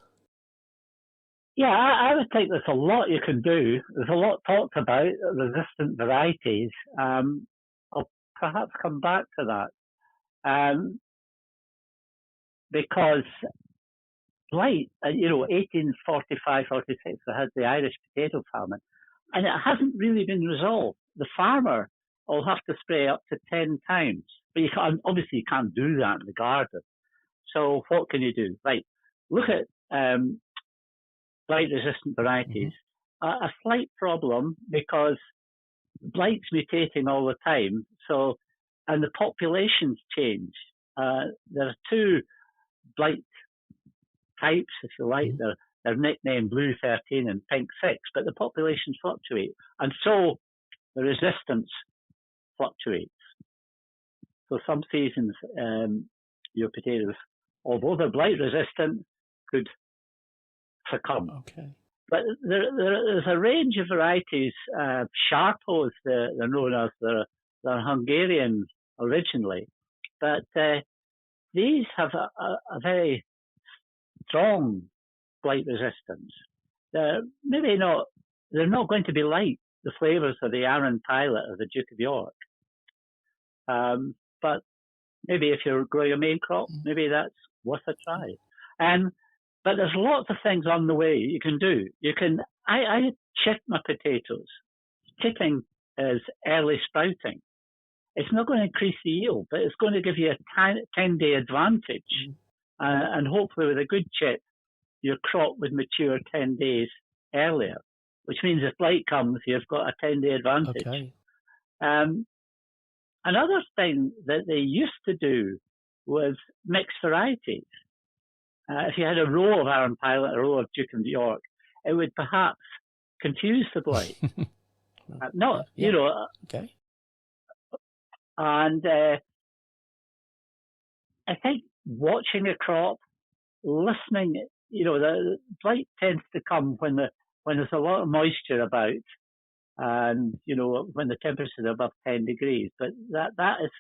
[SPEAKER 3] Yeah, I would think there's a lot you can do. There's a lot talked about resistant varieties. I'll perhaps come back to that. Because blight, 1845, 46, we had the Irish potato famine, and it hasn't really been resolved. The farmer will have to spray up to 10 times, but you can't do that in the garden. So what can you do? Right, look at blight-resistant varieties. A slight problem because blight's mutating all the time, and the populations change. There are 2 blight types, if you like. They're nicknamed Blue 13 and Pink 6, but the populations fluctuate, and so the resistance fluctuates. So some seasons, your potatoes, although they're blight resistant, could succumb.
[SPEAKER 2] Okay.
[SPEAKER 3] But there's a range of varieties. Sarpos, they're known as. They're Hungarian originally, but these have a very strong blight resistance. They're not going to be like the flavours of the Arran Pilot or the Duke of York. But maybe if you're growing a main crop, maybe that's worth a try. But there's lots of things on the way you can do. I chip my potatoes. Chipping is early sprouting. It's not going to increase the yield, but it's going to give you a 10-day advantage. And hopefully with a good chip, your crop would mature 10 days earlier, which means if blight comes, you've got a 10-day advantage.
[SPEAKER 2] Okay.
[SPEAKER 3] Another thing that they used to do was mix varieties. If you had a row of Arran Pilot, a row of Duke of York, it would perhaps confuse the blight.
[SPEAKER 2] Okay.
[SPEAKER 3] And I think watching a crop, listening, the blight tends to come when there's a lot of moisture about, and when the temperature is above 10 degrees. But that is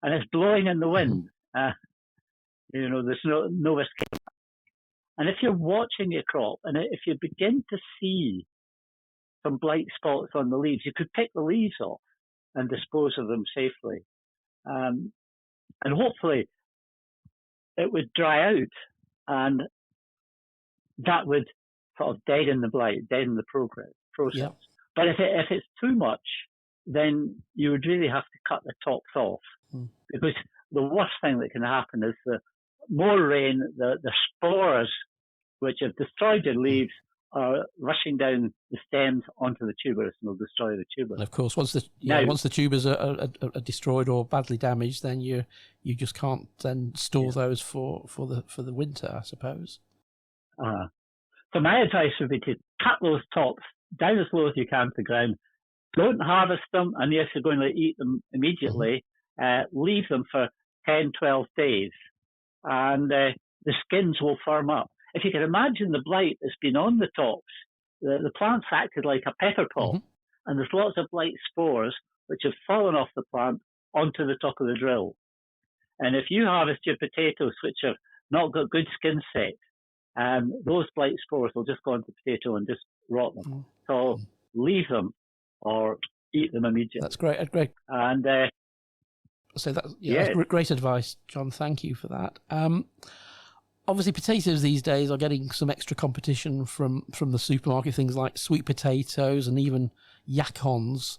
[SPEAKER 3] and it's blowing in the wind. There's no escape. And if you're watching your crop, and if you begin to see some blight spots on the leaves, you could pick the leaves off and dispose of them safely. And hopefully it would dry out, and that would sort of deaden the blight, deaden the process.
[SPEAKER 2] Yep.
[SPEAKER 3] But if it's too much, then you would really have to cut the tops off, because the worst thing that can happen is the more rain, the spores which have destroyed your leaves are rushing down the stems onto the tubers and will destroy the tubers.
[SPEAKER 2] And of course, once the tubers are destroyed or badly damaged, then you just can't then store those for the winter, I suppose.
[SPEAKER 3] So my advice would be to cut those tops down as low as you can to the ground. Don't harvest them unless you're going to eat them immediately. Leave them for 10, 12 days, and the skins will firm up. If you can imagine the blight that's been on the tops, the plant's acted like a pepper pot, and there's lots of blight spores which have fallen off the plant onto the top of the drill. And if you harvest your potatoes, which have not got good skin set, those blight spores will just go into the potato and just rot them. So leave them or eat them immediately.
[SPEAKER 2] That's great. Great.
[SPEAKER 3] And
[SPEAKER 2] so that's great advice, John. Thank you for that. Obviously, potatoes these days are getting some extra competition from the supermarket. Things like sweet potatoes and even Yacons,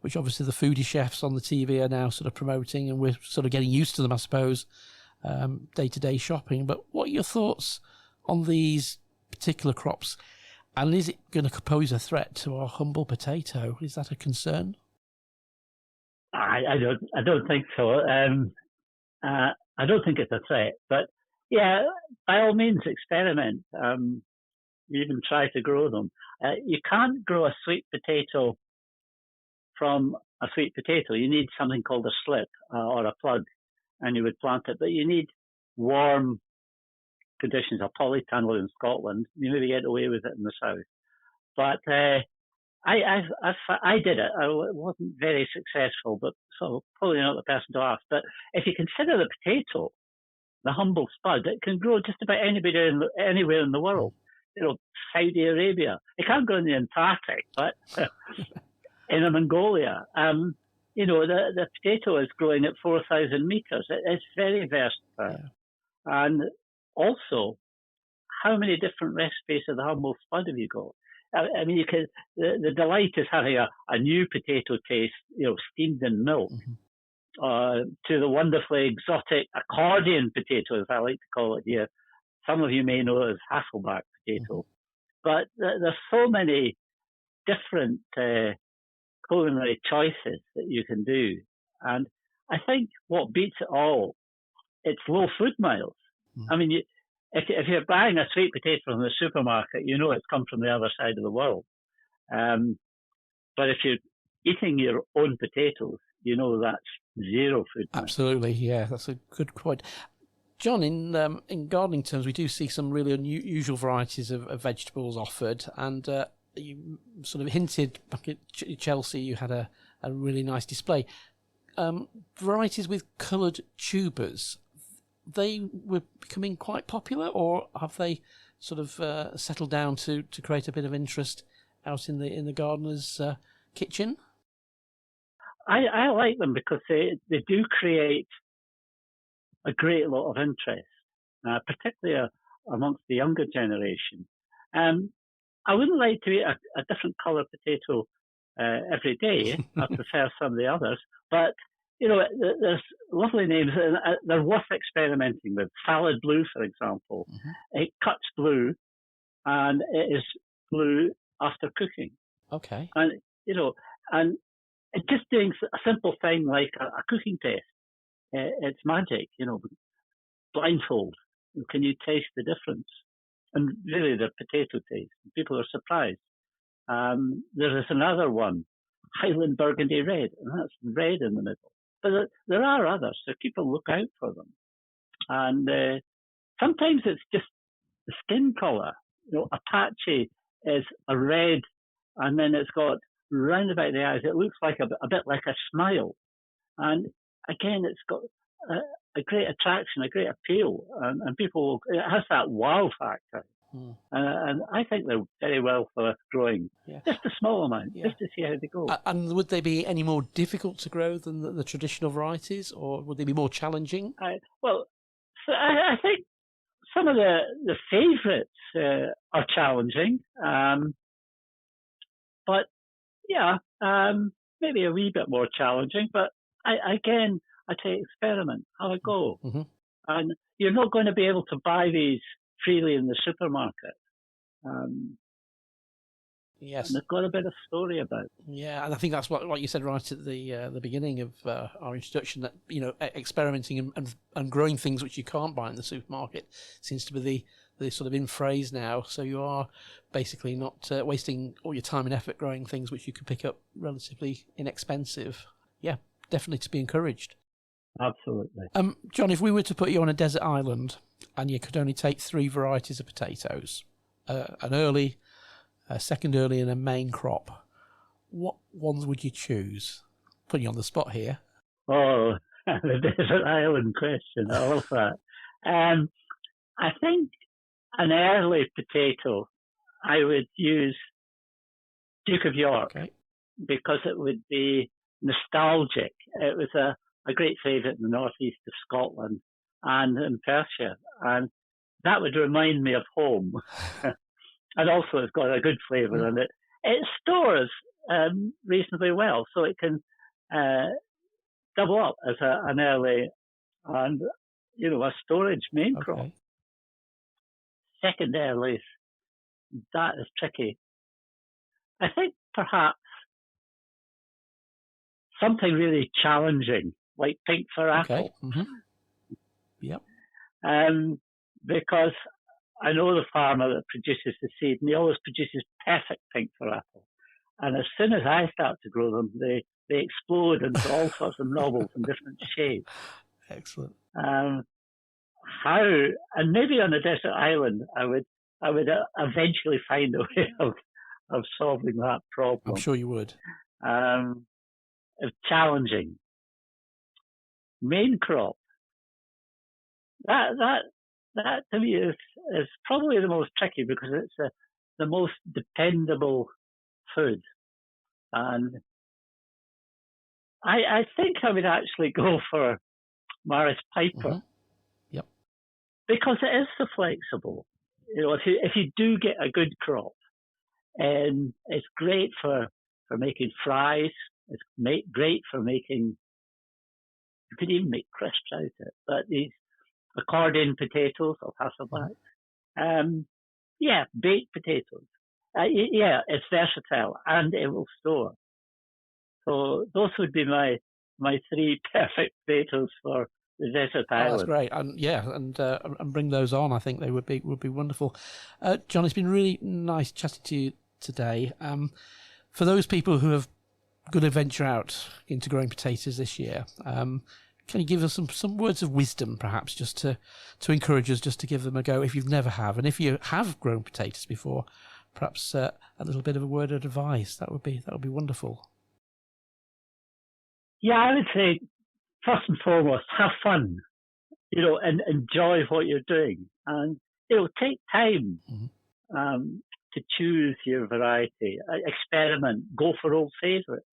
[SPEAKER 2] which obviously the foodie chefs on the TV are now sort of promoting, and we're sort of getting used to them, I suppose, day-to-day shopping. But what are your thoughts on these particular crops? And is it going to pose a threat to our humble potato? Is that a concern?
[SPEAKER 3] I don't think so. I don't think it's a threat. But yeah, by all means, experiment. Even try to grow them. You can't grow a sweet potato from a sweet potato. You need something called a slip or a plug, and you would plant it. But you need warm conditions, a polytunnel in Scotland. You maybe get away with it in the south. But I did it. I wasn't very successful, but so probably not the person to ask. But if you consider the potato, the humble spud, it can grow just about anywhere in the world. Saudi Arabia. It can't grow in the Antarctic, but in Mongolia. The potato is growing at 4,000 meters. It's very versatile. Yeah. And also, how many different recipes of the humble spud have you got? I mean, the delight is having a new potato taste, steamed in milk, to the wonderfully exotic accordion potato, as I like to call it here. Some of you may know it as Hasselback potato. But there's so many different culinary choices that you can do. And I think what beats it all, it's low food miles. I mean, if you're buying a sweet potato from the supermarket, it's come from the other side of the world. But if you're eating your own potatoes, that's zero food miles.
[SPEAKER 2] Absolutely, yeah, that's a good point. John, in gardening terms, we do see some really unusual varieties of vegetables offered, and you sort of hinted back at Chelsea you had a really nice display. Varieties with coloured tubers, they were becoming quite popular, or have they sort of settled down to create a bit of interest out in the gardener's kitchen?
[SPEAKER 3] I like them because they do create a great lot of interest, particularly amongst the younger generation. I wouldn't like to eat a different colour potato every day. I prefer some of the others. But, there's lovely names, and they're worth experimenting with. Salad blue, for example. It cuts blue, and it is blue after cooking.
[SPEAKER 2] Okay.
[SPEAKER 3] And, and just doing a simple thing like a cooking test. It's magic, blindfold. Can you taste the difference? And really, the potato taste. People are surprised. There is another one, Highland Burgundy Red, and that's red in the middle. But there are others, so people look out for them. And sometimes it's just the skin colour. Apache is a red, and then it's got round about the eyes. It looks like a bit like a smile. And again, it's got a great attraction, a great appeal, and people, it has that wow factor. And I think they're very well for growing. Yeah. Just a small amount, just to see how they go.
[SPEAKER 2] And would they be any more difficult to grow than the traditional varieties, or would they be more challenging?
[SPEAKER 3] I think some of the favourites are challenging, but maybe a wee bit more challenging. But I say experiment, have a go. And you're not going to be able to buy these freely in the supermarket.
[SPEAKER 2] Yes.
[SPEAKER 3] And they've got a bit of story about them.
[SPEAKER 2] Yeah, and I think that's what you said right at the beginning of our introduction, that experimenting and growing things which you can't buy in the supermarket seems to be the sort of in phrase now. So you are basically not wasting all your time and effort growing things which you can pick up relatively inexpensive. Yeah, definitely to be encouraged.
[SPEAKER 3] Absolutely.
[SPEAKER 2] John, if we were to put you on a desert island and you could only take 3 varieties of potatoes, an early, a second early, and a main crop, what ones would you choose? Putting you on the spot here.
[SPEAKER 3] Oh, The desert island question. I love that. I think an early potato, I would use Duke of York, because it would be nostalgic. It was a great favourite in the northeast of Scotland and in Perthshire, and that would remind me of home. And also it's got a good flavour in it. It stores reasonably well, so it can double up as an early and, a storage main crop. Second early, that is tricky. I think perhaps something really challenging, like pink for apple.
[SPEAKER 2] Yep.
[SPEAKER 3] Because I know the farmer that produces the seed, and he always produces perfect pink for apple. And as soon as I start to grow them, they explode into all sorts of novels and different shades.
[SPEAKER 2] Excellent.
[SPEAKER 3] How, and maybe on a desert island, I would eventually find a way of solving that problem.
[SPEAKER 2] I'm sure you would.
[SPEAKER 3] It's challenging. Main crop. That to me is probably the most tricky, because it's the most dependable food. And I think I would actually go for Maris Piper.
[SPEAKER 2] Yep.
[SPEAKER 3] Because it is so flexible. If you do get a good crop, and it's great for making fries. It's great for making. You could even make crisps out of it. But these accordion potatoes or Hasselback, baked potatoes. It's versatile and it will store. So those would be my three perfect potatoes for the desert island.
[SPEAKER 2] That's great, and bring those on. I think they would be wonderful. John, it's been really nice chatting to you today. For those people who have going to venture out into growing potatoes this year, can you give us some words of wisdom, perhaps, just to encourage us, just to give them a go if you've never have, and if you have grown potatoes before, perhaps a little bit of a word of advice. That would be wonderful.
[SPEAKER 3] Yeah, I would say first and foremost, have fun, and enjoy what you're doing, and take time to choose your variety, experiment, go for old favourites,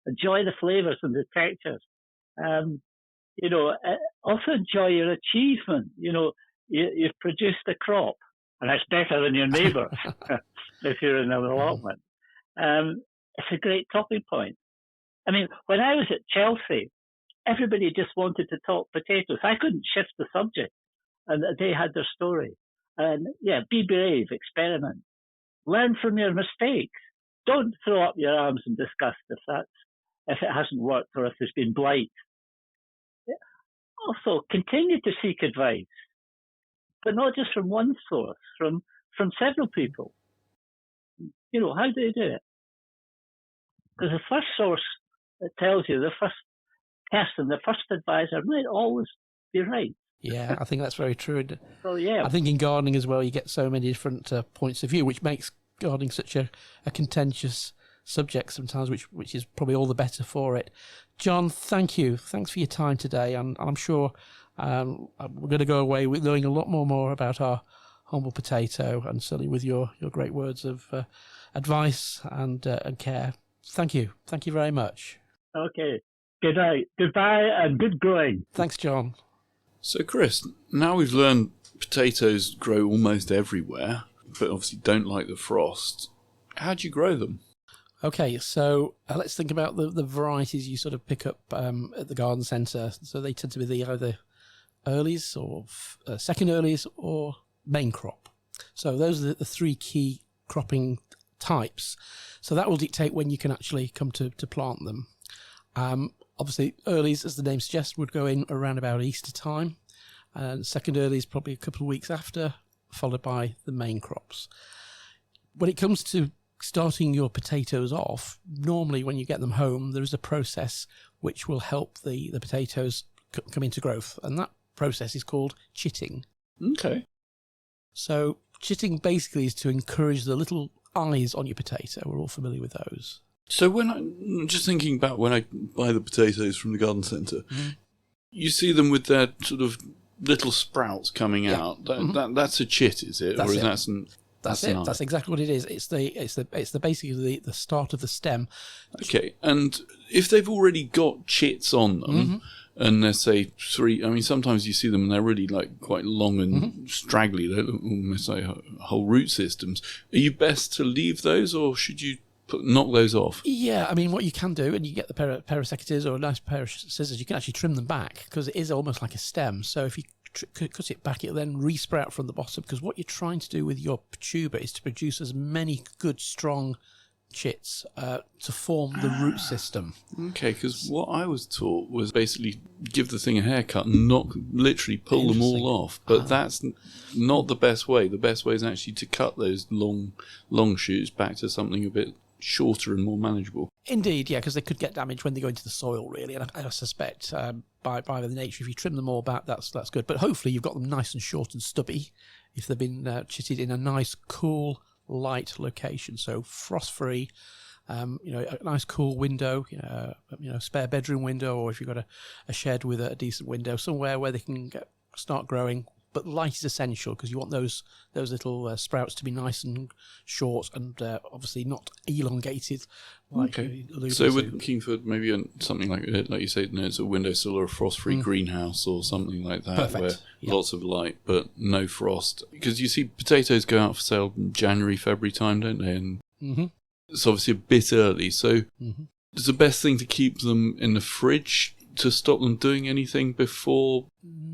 [SPEAKER 3] enjoy the flavours and the textures. Also enjoy your achievement. You've produced a crop, and it's better than your neighbours if you're in an allotment. It's a great talking point. I mean, when I was at Chelsea, everybody just wanted to talk potatoes. I couldn't shift the subject, and they had their story. And be brave, experiment, learn from your mistakes. Don't throw up your arms in disgust if it hasn't worked or if there's been blight. Also, continue to seek advice, but not just from one source, from several people. How do you do it? Because the first source that tells you, the first person, the first advisor might always be right.
[SPEAKER 2] Yeah, I think that's very true.
[SPEAKER 3] So, yeah.
[SPEAKER 2] I think in gardening as well, you get so many different points of view, which makes gardening such a contentious subject sometimes, which is probably all the better for it. John, thank you. Thanks for your time today, and I'm sure we're going to go away with knowing a lot more about our humble potato, and certainly with your great words of advice and care. Thank you. Thank you very much.
[SPEAKER 3] Okay. Good night. Goodbye and good growing.
[SPEAKER 2] Thanks, John.
[SPEAKER 1] So, Chris, now we've learned potatoes grow almost everywhere, but obviously don't like the frost. How do you grow them?
[SPEAKER 2] Okay, so let's think about the varieties you sort of pick up at the garden centre. So they tend to be either earlies or second earlies or main crop. So those are the three key cropping types. So that will dictate when you can actually come to plant them. Obviously, earlies, as the name suggests, would go in around about Easter time. And second earlies probably a couple of weeks after, followed by the main crops. When it comes to starting your potatoes off, normally when you get them home, there is a process which will help the potatoes come into growth. And that process is called chitting.
[SPEAKER 1] Okay.
[SPEAKER 2] So chitting basically is to encourage the little eyes on your potato. We're all familiar with those.
[SPEAKER 1] So I'm just thinking about when I buy the potatoes from the garden centre, You see them with their sort of little sprouts coming out. That's a chit, is it?
[SPEAKER 2] That's
[SPEAKER 1] or is
[SPEAKER 2] it.
[SPEAKER 1] That's
[SPEAKER 2] it.
[SPEAKER 1] an
[SPEAKER 2] That's exactly what it is. It's the basically the start of the stem.
[SPEAKER 1] Okay, and if they've already got chits on them, and they're say 3, I mean, sometimes you see them and they're really like quite long and straggly. They look almost like whole root systems. Are you best to leave those, or should you knock those off?
[SPEAKER 2] Yeah, I mean, what you can do, and you get the pair of secateurs or a nice pair of scissors, you can actually trim them back because it is almost like a stem. So if you cut it back, it'll then re-sprout from the bottom, because what you're trying to do with your tuber is to produce as many good, strong chits to form the root system.
[SPEAKER 1] Okay, because what I was taught was basically give the thing a haircut and literally pull them all off. But that's not the best way. The best way is actually to cut those long shoots back to something a bit shorter and more manageable.
[SPEAKER 2] Indeed, yeah, because they could get damaged when they go into the soil, really. And I suspect by the nature, if you trim them all back, that's good. But hopefully you've got them nice and short and stubby if they've been chitted in a nice, cool, light location. So frost-free, a nice cool window, spare bedroom window, or if you've got a shed with a decent window, somewhere where they can start growing. But light is essential because you want those little sprouts to be nice and short and obviously not elongated.
[SPEAKER 1] Okay. So we're looking for maybe something like you say, it's a windowsill or a frost-free greenhouse or something like that.
[SPEAKER 2] Perfect.
[SPEAKER 1] Where lots of light but no frost. Because you see potatoes go out for sale in January, February time, don't they? And it's obviously a bit early. So is the best thing to keep them in the fridge to stop them doing anything before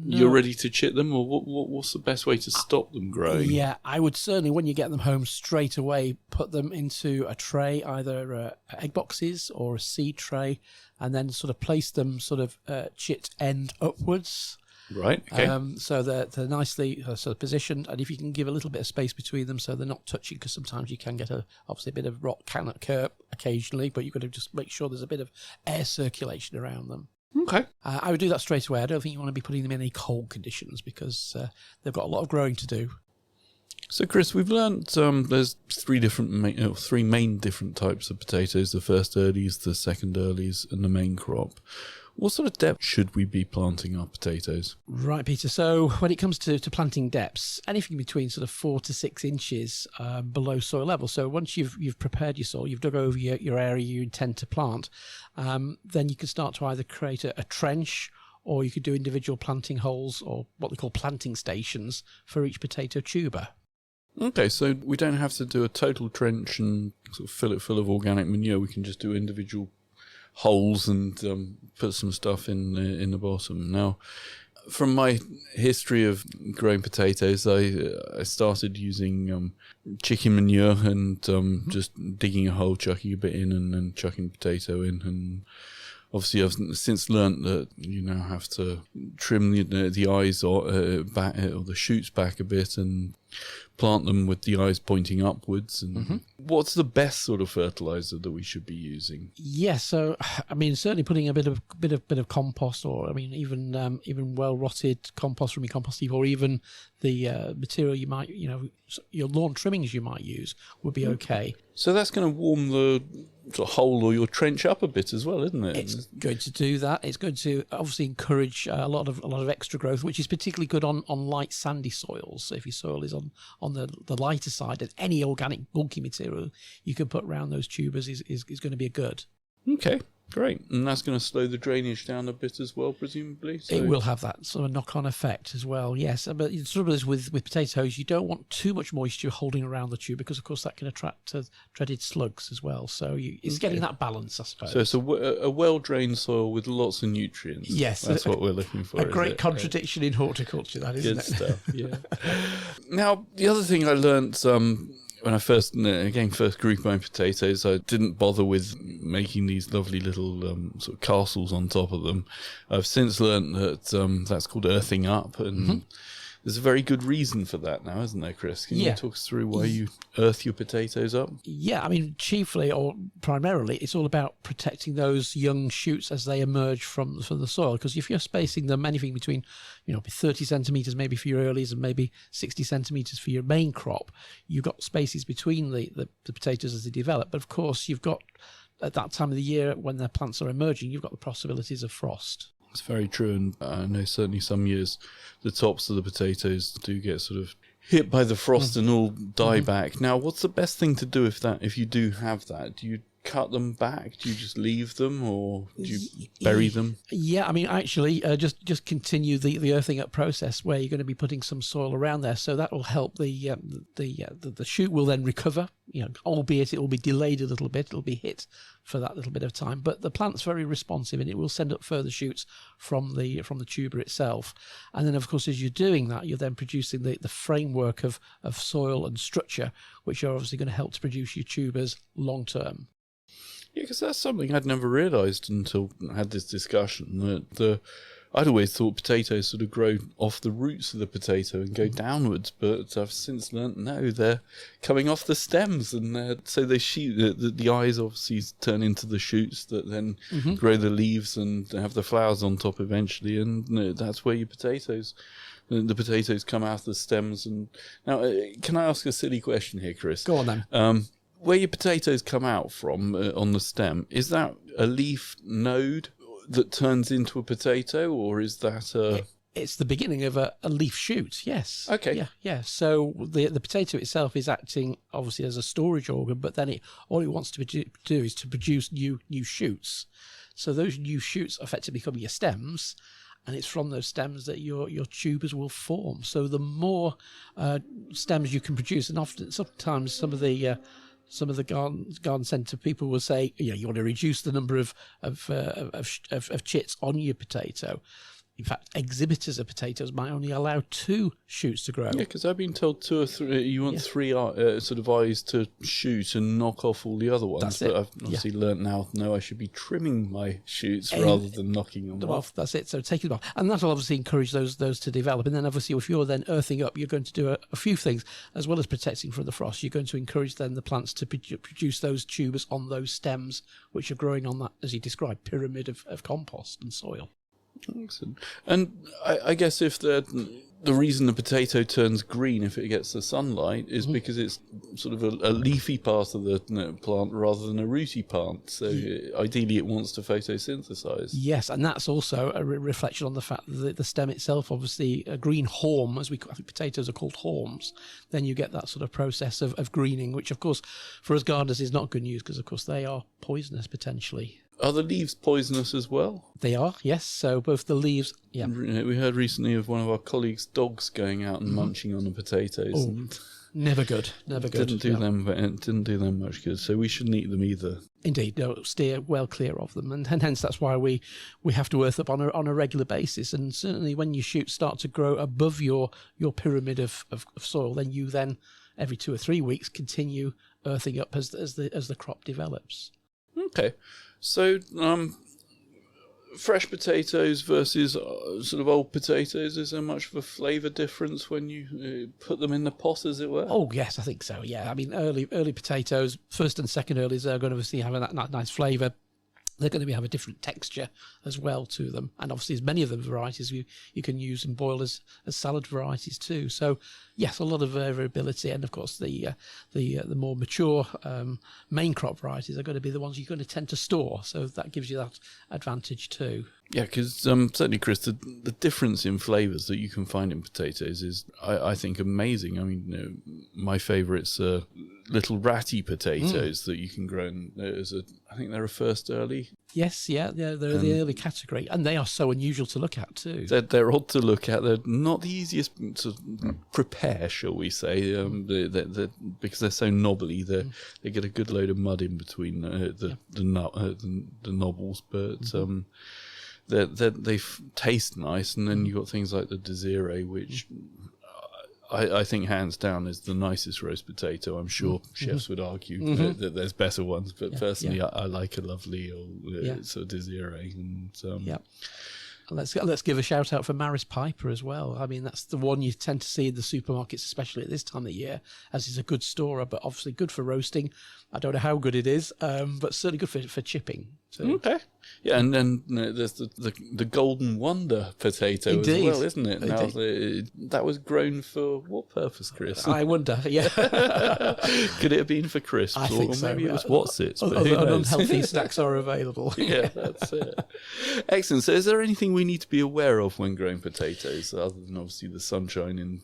[SPEAKER 1] you're ready to chit them, or what's the best way to stop them growing?
[SPEAKER 2] Yeah, I would certainly, when you get them home, straight away put them into a tray, either egg boxes or a seed tray, and then sort of place them sort of chit end upwards.
[SPEAKER 1] Right, okay.
[SPEAKER 2] So they're nicely sort of positioned, and if you can give a little bit of space between them so they're not touching, because sometimes you can get obviously a bit of rot can occur occasionally, but you've got to just make sure there's a bit of air circulation around them.
[SPEAKER 1] Okay.
[SPEAKER 2] I would do that straight away. I don't think you want to be putting them in any cold conditions because they've got a lot of growing to do.
[SPEAKER 1] So, Chris, we've learnt there's three main different types of potatoes: the first earlies, the second earlies, and the main crop. What sort of depth should we be planting our potatoes?
[SPEAKER 2] Right, Peter. So when it comes to planting depths, anything between sort of 4 to 6 inches below soil level. So once you've prepared your soil, you've dug over your area you intend to plant, then you can start to either create a trench, or you could do individual planting holes, or what they call planting stations, for each potato tuber.
[SPEAKER 1] Okay, so we don't have to do a total trench and sort of fill it full of organic manure. We can just do individual holes and put some stuff in the bottom. Now, from my history of growing potatoes, I started using chicken manure and just digging a hole, chucking a bit in, and then chucking potato in. And obviously, I've since learnt that you now have to trim the eyes back, or the shoots back a bit, and plant them with the eyes pointing upwards. And what's the best sort of fertilizer that we should be using?
[SPEAKER 2] Yes, so I mean, certainly putting a bit of compost, or I mean, even well rotted compost from your compost heap, or even the material you might, your lawn trimmings you might use would be okay.
[SPEAKER 1] So that's going to warm the sort of hole or your trench up a bit as well, isn't it?
[SPEAKER 2] It's going to do that. It's going to obviously encourage a lot of extra growth, which is particularly good on light sandy soils. So if your soil is on the lighter side, and any organic bulky material you can put around those tubers is going to be a good.
[SPEAKER 1] Okay, great. And that's going to slow the drainage down a bit as well, presumably? So.
[SPEAKER 2] It will have that sort of knock-on effect as well, yes. But the trouble is with potatoes, you don't want too much moisture holding around the tube, because, of course, that can attract dreaded slugs as well. So it's getting that balance, I suppose.
[SPEAKER 1] So it's a well-drained soil with lots of nutrients.
[SPEAKER 2] Yes.
[SPEAKER 1] That's what we're looking for.
[SPEAKER 2] A great contradiction in horticulture, that, isn't it?
[SPEAKER 1] Good stuff, yeah. Now, the other thing I learnt... when I first grew my potatoes, I didn't bother with making these lovely little sort of castles on top of them. I've since learned that that's called earthing up, and there's a very good reason for that now, isn't there, Chris? Can you talk us through why you earth your potatoes up? Yeah, I mean, chiefly or primarily, it's all about protecting those young shoots as they emerge from the soil. Because if you're spacing them anything between, 30 centimetres maybe for your earlies and maybe 60 centimetres for your main crop, you've got spaces between the potatoes as they develop. But of course, you've got, at that time of the year when their plants are emerging, you've got the possibilities of frost. It's very true, and I know certainly some years the tops of the potatoes do get sort of hit by the frost and all die back. Now, what's the best thing to do if you do have that? Do you cut them back? Do you just leave them, or do you bury them?
[SPEAKER 2] Yeah, I mean, actually, just continue the earthing up process where you're going to be putting some soil around there, so that will help the shoot will then recover. Albeit it will be delayed a little bit, it'll be hit for that little bit of time, but the plant's very responsive and it will send up further shoots from the tuber itself. And then, of course, as you're doing that, you're then producing the framework of soil and structure, which are obviously going to help to produce your tubers long term.
[SPEAKER 1] Yeah, because that's something I'd never realised until I had this discussion, that I'd always thought potatoes sort of grow off the roots of the potato and go downwards, but I've since learnt no, they're coming off the stems, and so they shoot. The eyes obviously turn into the shoots that then grow the leaves and have the flowers on top eventually, and that's where your potatoes. The potatoes come out of the stems. And now, can I ask a silly question here, Chris?
[SPEAKER 2] Go on then.
[SPEAKER 1] Where your potatoes come out from on the stem, is that a leaf node that turns into a potato, or is that
[SPEAKER 2] It's the beginning of a leaf shoot, yes.
[SPEAKER 1] Okay.
[SPEAKER 2] Yeah. So the potato itself is acting obviously as a storage organ, but then all it wants to do is to produce new shoots. So those new shoots effectively become your stems, and it's from those stems that your tubers will form. So the more stems you can produce, and sometimes some of the garden centre people will say, you want to reduce the number of chits on your potato. In fact, exhibitors of potatoes might only allow 2 shoots to grow.
[SPEAKER 1] Yeah, because I've been told 2 or 3. You want 3 sort of eyes to shoot and knock off all the other ones.
[SPEAKER 2] That's
[SPEAKER 1] but
[SPEAKER 2] it.
[SPEAKER 1] I've obviously learnt now. No, I should be trimming my shoots rather than knocking them off.
[SPEAKER 2] That's it. So taking them off, and that will obviously encourage those to develop. And then obviously, if you're then earthing up, you're going to do a few things as well as protecting from the frost. You're going to encourage then the plants to produce those tubers on those stems, which are growing on that, as you described, pyramid of compost and soil.
[SPEAKER 1] Excellent. And I guess if the reason the potato turns green if it gets the sunlight is because it's sort of a leafy part of the plant rather than a rooty part. So ideally it wants to photosynthesize.
[SPEAKER 2] Yes, and that's also a reflection on the fact that the stem itself, obviously a green haulm, I think potatoes are called haulms, then you get that sort of process of greening, which of course for us gardeners is not good news because of course they are poisonous potentially.
[SPEAKER 1] Are the leaves poisonous as well?
[SPEAKER 2] They are, yes. So both the leaves, yeah.
[SPEAKER 1] We heard recently of one of our colleagues' dogs going out and munching on the potatoes.
[SPEAKER 2] Oh,
[SPEAKER 1] and
[SPEAKER 2] never good. Didn't
[SPEAKER 1] didn't do them much good. So we shouldn't eat them either.
[SPEAKER 2] Indeed, no, steer well clear of them, and hence that's why we have to earth up on a regular basis. And certainly when your shoots start to grow above your pyramid of soil, then you every 2 or 3 weeks continue earthing up as the crop develops.
[SPEAKER 1] Okay. So, fresh potatoes versus sort of old potatoes, is there much of a flavour difference when you put them in the pot, as it were?
[SPEAKER 2] Oh, yes, I think so, yeah. I mean, early potatoes, first and second earlies are going to obviously have that nice flavour. They're going to have a different texture as well to them. And obviously, as many of the varieties you can use and boil as salad varieties too. So, yes, a lot of variability. And of course, the more mature main crop varieties are going to be the ones you're going to tend to store. So that gives you that advantage too. Yeah,
[SPEAKER 1] because certainly, Chris, the difference in flavours that you can find in potatoes is, I think, amazing. I mean, my favourites are little ratty potatoes that you can grow. I think they're a first early.
[SPEAKER 2] Yes, yeah, they're the early category, and they are so unusual to look at too.
[SPEAKER 1] They're odd to look at. They're not the easiest to prepare, shall we say? Because they're so knobbly. They get a good load of mud in between the knobbles, but. They taste nice, and then you've got things like the Desiree, which I think hands down is the nicest roast potato. I'm sure chefs would argue that there's better ones, but personally I like a lovely sort of Desiree. And,
[SPEAKER 2] Let's give a shout out for Maris Piper as well. I mean, that's the one you tend to see in the supermarkets, especially at this time of year, as it's a good storer, but obviously good for roasting. I don't know how good it is, but certainly good for chipping. So.
[SPEAKER 1] Okay. Yeah, and then there's the Golden Wonder potato
[SPEAKER 2] Indeed.
[SPEAKER 1] as well, isn't it? Now, that was grown for what purpose, Chris?
[SPEAKER 2] I wonder, yeah.
[SPEAKER 1] Could it have been for crisps?
[SPEAKER 2] I think so.
[SPEAKER 1] Maybe it was Wotsits.
[SPEAKER 2] Unhealthy snacks are available.
[SPEAKER 1] Yeah, that's it. Excellent. So is there anything we need to be aware of when growing potatoes, other than obviously the sunshine and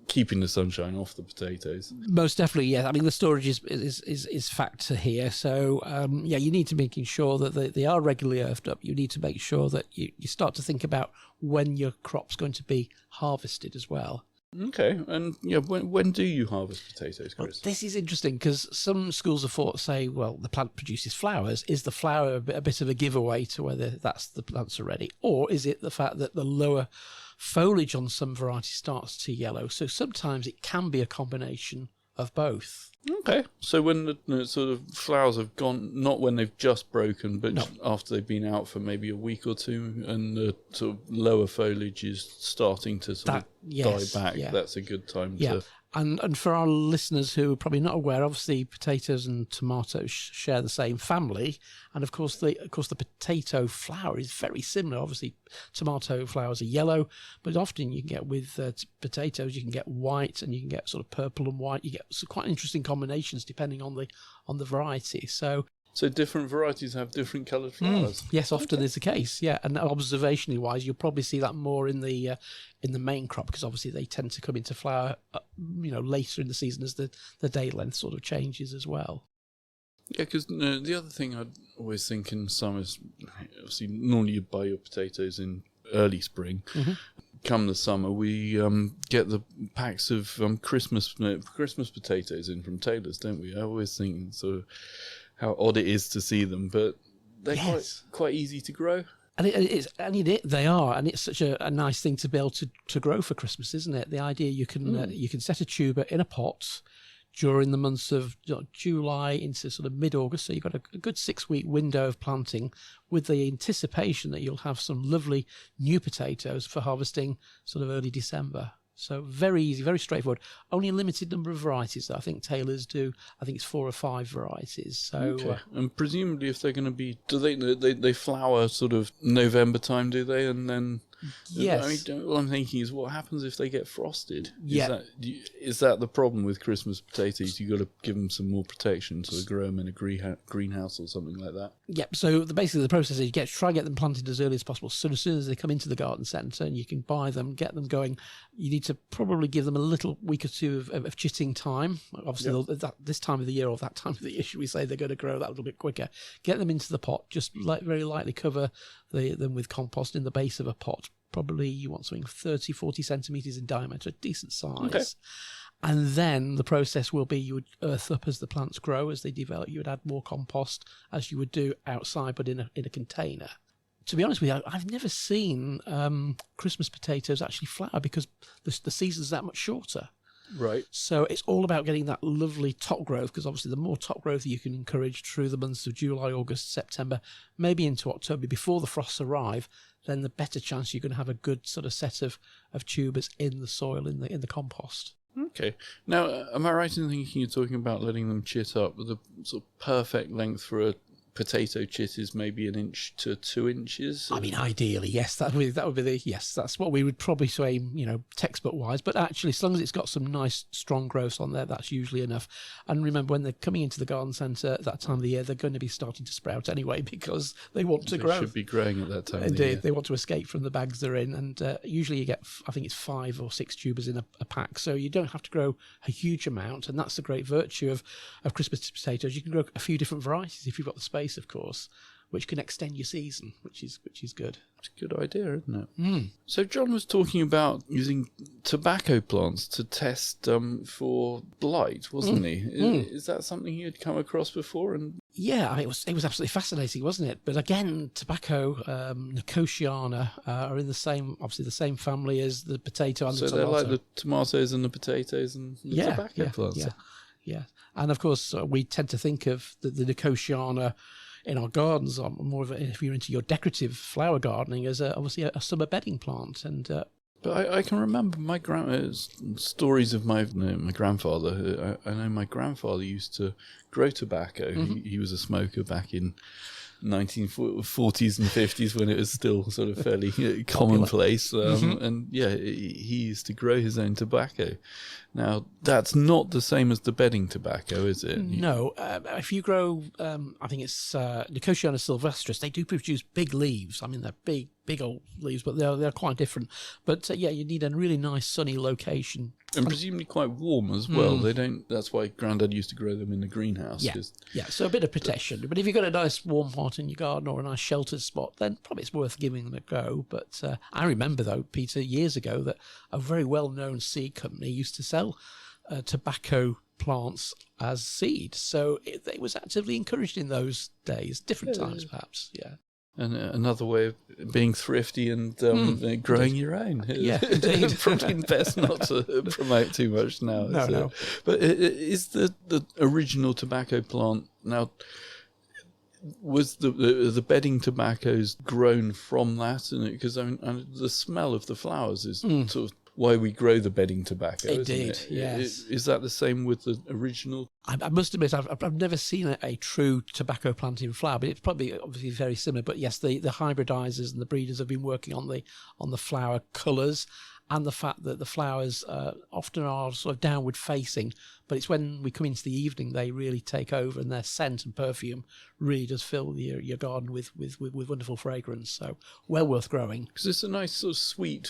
[SPEAKER 1] keeping the sunshine off the potatoes?
[SPEAKER 2] Most definitely, yeah. I mean, the storage is factor here. So, you need to making sure that they are regularly earthed up. You need to make sure that you start to think about when your crop's going to be harvested as well.
[SPEAKER 1] Okay, and when do you harvest potatoes, Chris?
[SPEAKER 2] Well, this is interesting because some schools of thought say, well, the plant produces flowers. Is the flower a bit of a giveaway to whether the plants are ready? Or is it the fact that the lower foliage on some varieties starts to yellow? So sometimes it can be a combination of both.
[SPEAKER 1] Okay, so when the sort of flowers have gone, not when they've just broken, but after they've been out for maybe a week or two, and the sort of lower foliage is starting to die back, that's a good time to...
[SPEAKER 2] And for our listeners who are probably not aware, obviously potatoes and tomatoes share the same family, and of course the potato flower is very similar. Obviously, tomato flowers are yellow, but often you can get with potatoes, you can get white, and you can get sort of purple and white. You get some quite interesting combinations depending on the variety. So
[SPEAKER 1] different varieties have different coloured flowers.
[SPEAKER 2] Yes, often is the case. Yeah, and observationally wise, you'll probably see that more in the main crop, because obviously they tend to come into flower, later in the season as the day length sort of changes as well.
[SPEAKER 1] Yeah, because the other thing I'd always think in summer is, obviously, normally you buy your potatoes in early spring. Mm-hmm. Come the summer, we get the packs of Christmas potatoes in from Taylor's, don't we? I always think sort of how odd it is to see them, but they're quite easy to grow. And
[SPEAKER 2] they are, and it's such a nice thing to be able to grow for Christmas, isn't it? The idea you can set a tuber in a pot during the months of July into sort of mid-August, so you've got a good 6-week window of planting, with the anticipation that you'll have some lovely new potatoes for harvesting sort of early December. So very easy, very straightforward. Only a limited number of varieties that I think Taylor's do. I think it's 4 or 5 varieties. So,
[SPEAKER 1] and presumably, if they're going to be, do they flower sort of November time? Do they? And then
[SPEAKER 2] yes.
[SPEAKER 1] I mean, what I'm thinking is, what happens if they get frosted?
[SPEAKER 2] Yeah.
[SPEAKER 1] Is that the problem with Christmas potatoes? You've got to give them some more protection, so grow them in a greenhouse or something like that.
[SPEAKER 2] Yep. So basically, the process is try to get them planted as early as possible. So as soon as they come into the garden centre, and you can buy them, get them going. You need to probably give them a little week or two of chitting time. Obviously, this time of the year or that time of the year, should we say, they're going to grow that little bit quicker. Get them into the pot. Just very lightly cover them with compost in the base of a pot. Probably you want something 30, 40 centimetres in diameter, decent size. Okay. And then the process will be you would earth up as the plants grow, as they develop. You would add more compost as you would do outside, but in a container. To be honest with you, I've never seen Christmas potatoes actually flower because the season's that much shorter.
[SPEAKER 1] Right.
[SPEAKER 2] So it's all about getting that lovely top growth, because obviously the more top growth you can encourage through the months of July, August, September, maybe into October, before the frosts arrive, then the better chance you're going to have a good sort of set of tubers in the soil, in the compost.
[SPEAKER 1] Okay. Now, am I right in thinking you're talking about letting them chit up with a sort of perfect length for a potato chit is maybe 1 inch to 2 inches?
[SPEAKER 2] I mean, ideally, yes, that would be that's what we would probably say, textbook wise. But actually, as long as it's got some nice strong growths on there, that's usually enough. And remember, when they're coming into the garden centre at that time of the year, they're going to be starting to sprout anyway, because they want to grow.
[SPEAKER 1] They should be growing at that time.
[SPEAKER 2] Indeed,
[SPEAKER 1] of the year.
[SPEAKER 2] They want to escape from the bags they're in, and usually you get, I think it's 5 or 6 tubers in a pack, so you don't have to grow a huge amount. And that's the great virtue of Christmas potatoes. You can grow a few different varieties if you've got the space, of course, which can extend your season, which is good.
[SPEAKER 1] It's a good idea, isn't it? Mm. So John was talking about using tobacco plants to test for blight, wasn't he? Is that something he had come across before? And
[SPEAKER 2] yeah, I mean, it was absolutely fascinating, wasn't it? But again, tobacco, Nicotiana, are in the same family as the potato and the tomato.
[SPEAKER 1] So they're like the tomatoes and the potatoes and the tobacco plants.
[SPEAKER 2] Yeah. And of course, we tend to think of the Nicotiana in our gardens, more of if you're into your decorative flower gardening, as obviously a summer bedding plant. And
[SPEAKER 1] but I can remember my stories of my grandfather. I know my grandfather used to grow tobacco. Mm-hmm. He was a smoker back in 1940s and 50s when it was still sort of fairly commonplace. And yeah, he used to grow his own tobacco. Now, that's not the same as the bedding tobacco, is it?
[SPEAKER 2] No. If you grow, I think it's Nicotiana sylvestris, they do produce big leaves. I mean, they're big old leaves, but they're quite different. But yeah, you need a really nice sunny location.
[SPEAKER 1] And presumably quite warm as well. They don't. That's why Grandad used to grow them in the greenhouse.
[SPEAKER 2] Yeah. So a bit of protection. But if you've got a nice warm part in your garden or a nice sheltered spot, then probably it's worth giving them a go. But I remember, though, Peter, years ago, that a very well-known seed company used to sell tobacco plants as seed. So it was actively encouraged in those days. Different times, perhaps. Yeah.
[SPEAKER 1] And another way of being thrifty and growing your own.
[SPEAKER 2] Yeah, indeed.
[SPEAKER 1] Probably best not to promote too much now.
[SPEAKER 2] No.
[SPEAKER 1] But is the original tobacco plant now? Was the bedding tobaccos grown from that? And because the smell of the flowers is sort of why we grow the bedding tobacco.
[SPEAKER 2] Indeed,
[SPEAKER 1] isn't it?
[SPEAKER 2] yes.
[SPEAKER 1] Is that the same with the original?
[SPEAKER 2] I must admit, I've never seen a true tobacco plant in flower, but it's probably obviously very similar. But yes, the hybridizers and the breeders have been working on the flower colours and the fact that the flowers often are sort of downward facing, but it's when we come into the evening they really take over, and their scent and perfume really does fill your garden with wonderful fragrance. So well worth growing. Because
[SPEAKER 1] it's a nice sort of sweet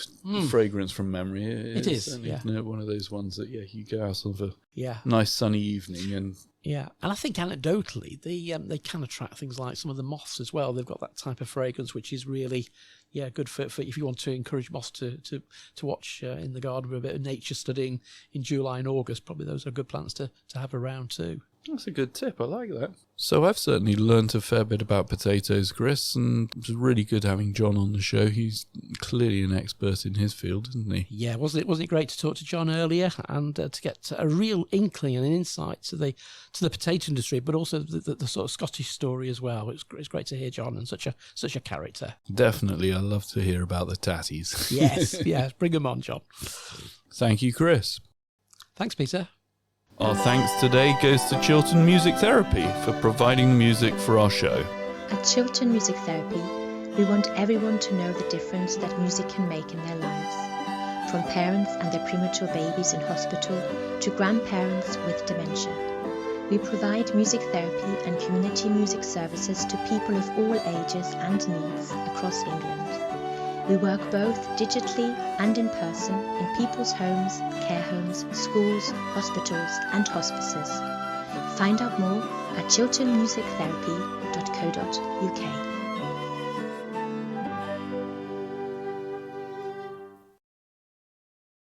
[SPEAKER 1] fragrance from memory.
[SPEAKER 2] It is, yeah.
[SPEAKER 1] One of those ones that you go out on a
[SPEAKER 2] Yeah.
[SPEAKER 1] nice sunny evening and
[SPEAKER 2] yeah, and I think anecdotally they can attract things like some of the moths as well. They've got that type of fragrance which is really good for if you want to encourage moths to watch in the garden with a bit of nature studying in July and August. Probably those are good plants to have around too.
[SPEAKER 1] That's a good tip. I like that. So I've certainly learnt a fair bit about potatoes, Chris, and it was really good having John on the show. He's clearly an expert in his field, isn't he?
[SPEAKER 2] Yeah, wasn't it great to talk to John earlier and to get a real inkling and an insight to the potato industry, but also the sort of Scottish story as well. It's great to hear John, and such a character.
[SPEAKER 1] Definitely, I love to hear about the tatties.
[SPEAKER 2] Yes, bring them on, John.
[SPEAKER 1] Thank you, Chris.
[SPEAKER 2] Thanks, Peter.
[SPEAKER 1] Our thanks today goes to Chiltern Music Therapy for providing the music for our show.
[SPEAKER 4] At Chiltern Music Therapy, we want everyone to know the difference that music can make in their lives. From parents and their premature babies in hospital to grandparents with dementia. We provide music therapy and community music services to people of all ages and needs across England. We work both digitally and in person in people's homes, care homes, schools, hospitals and hospices. Find out more at chilternmusictherapy.co.uk.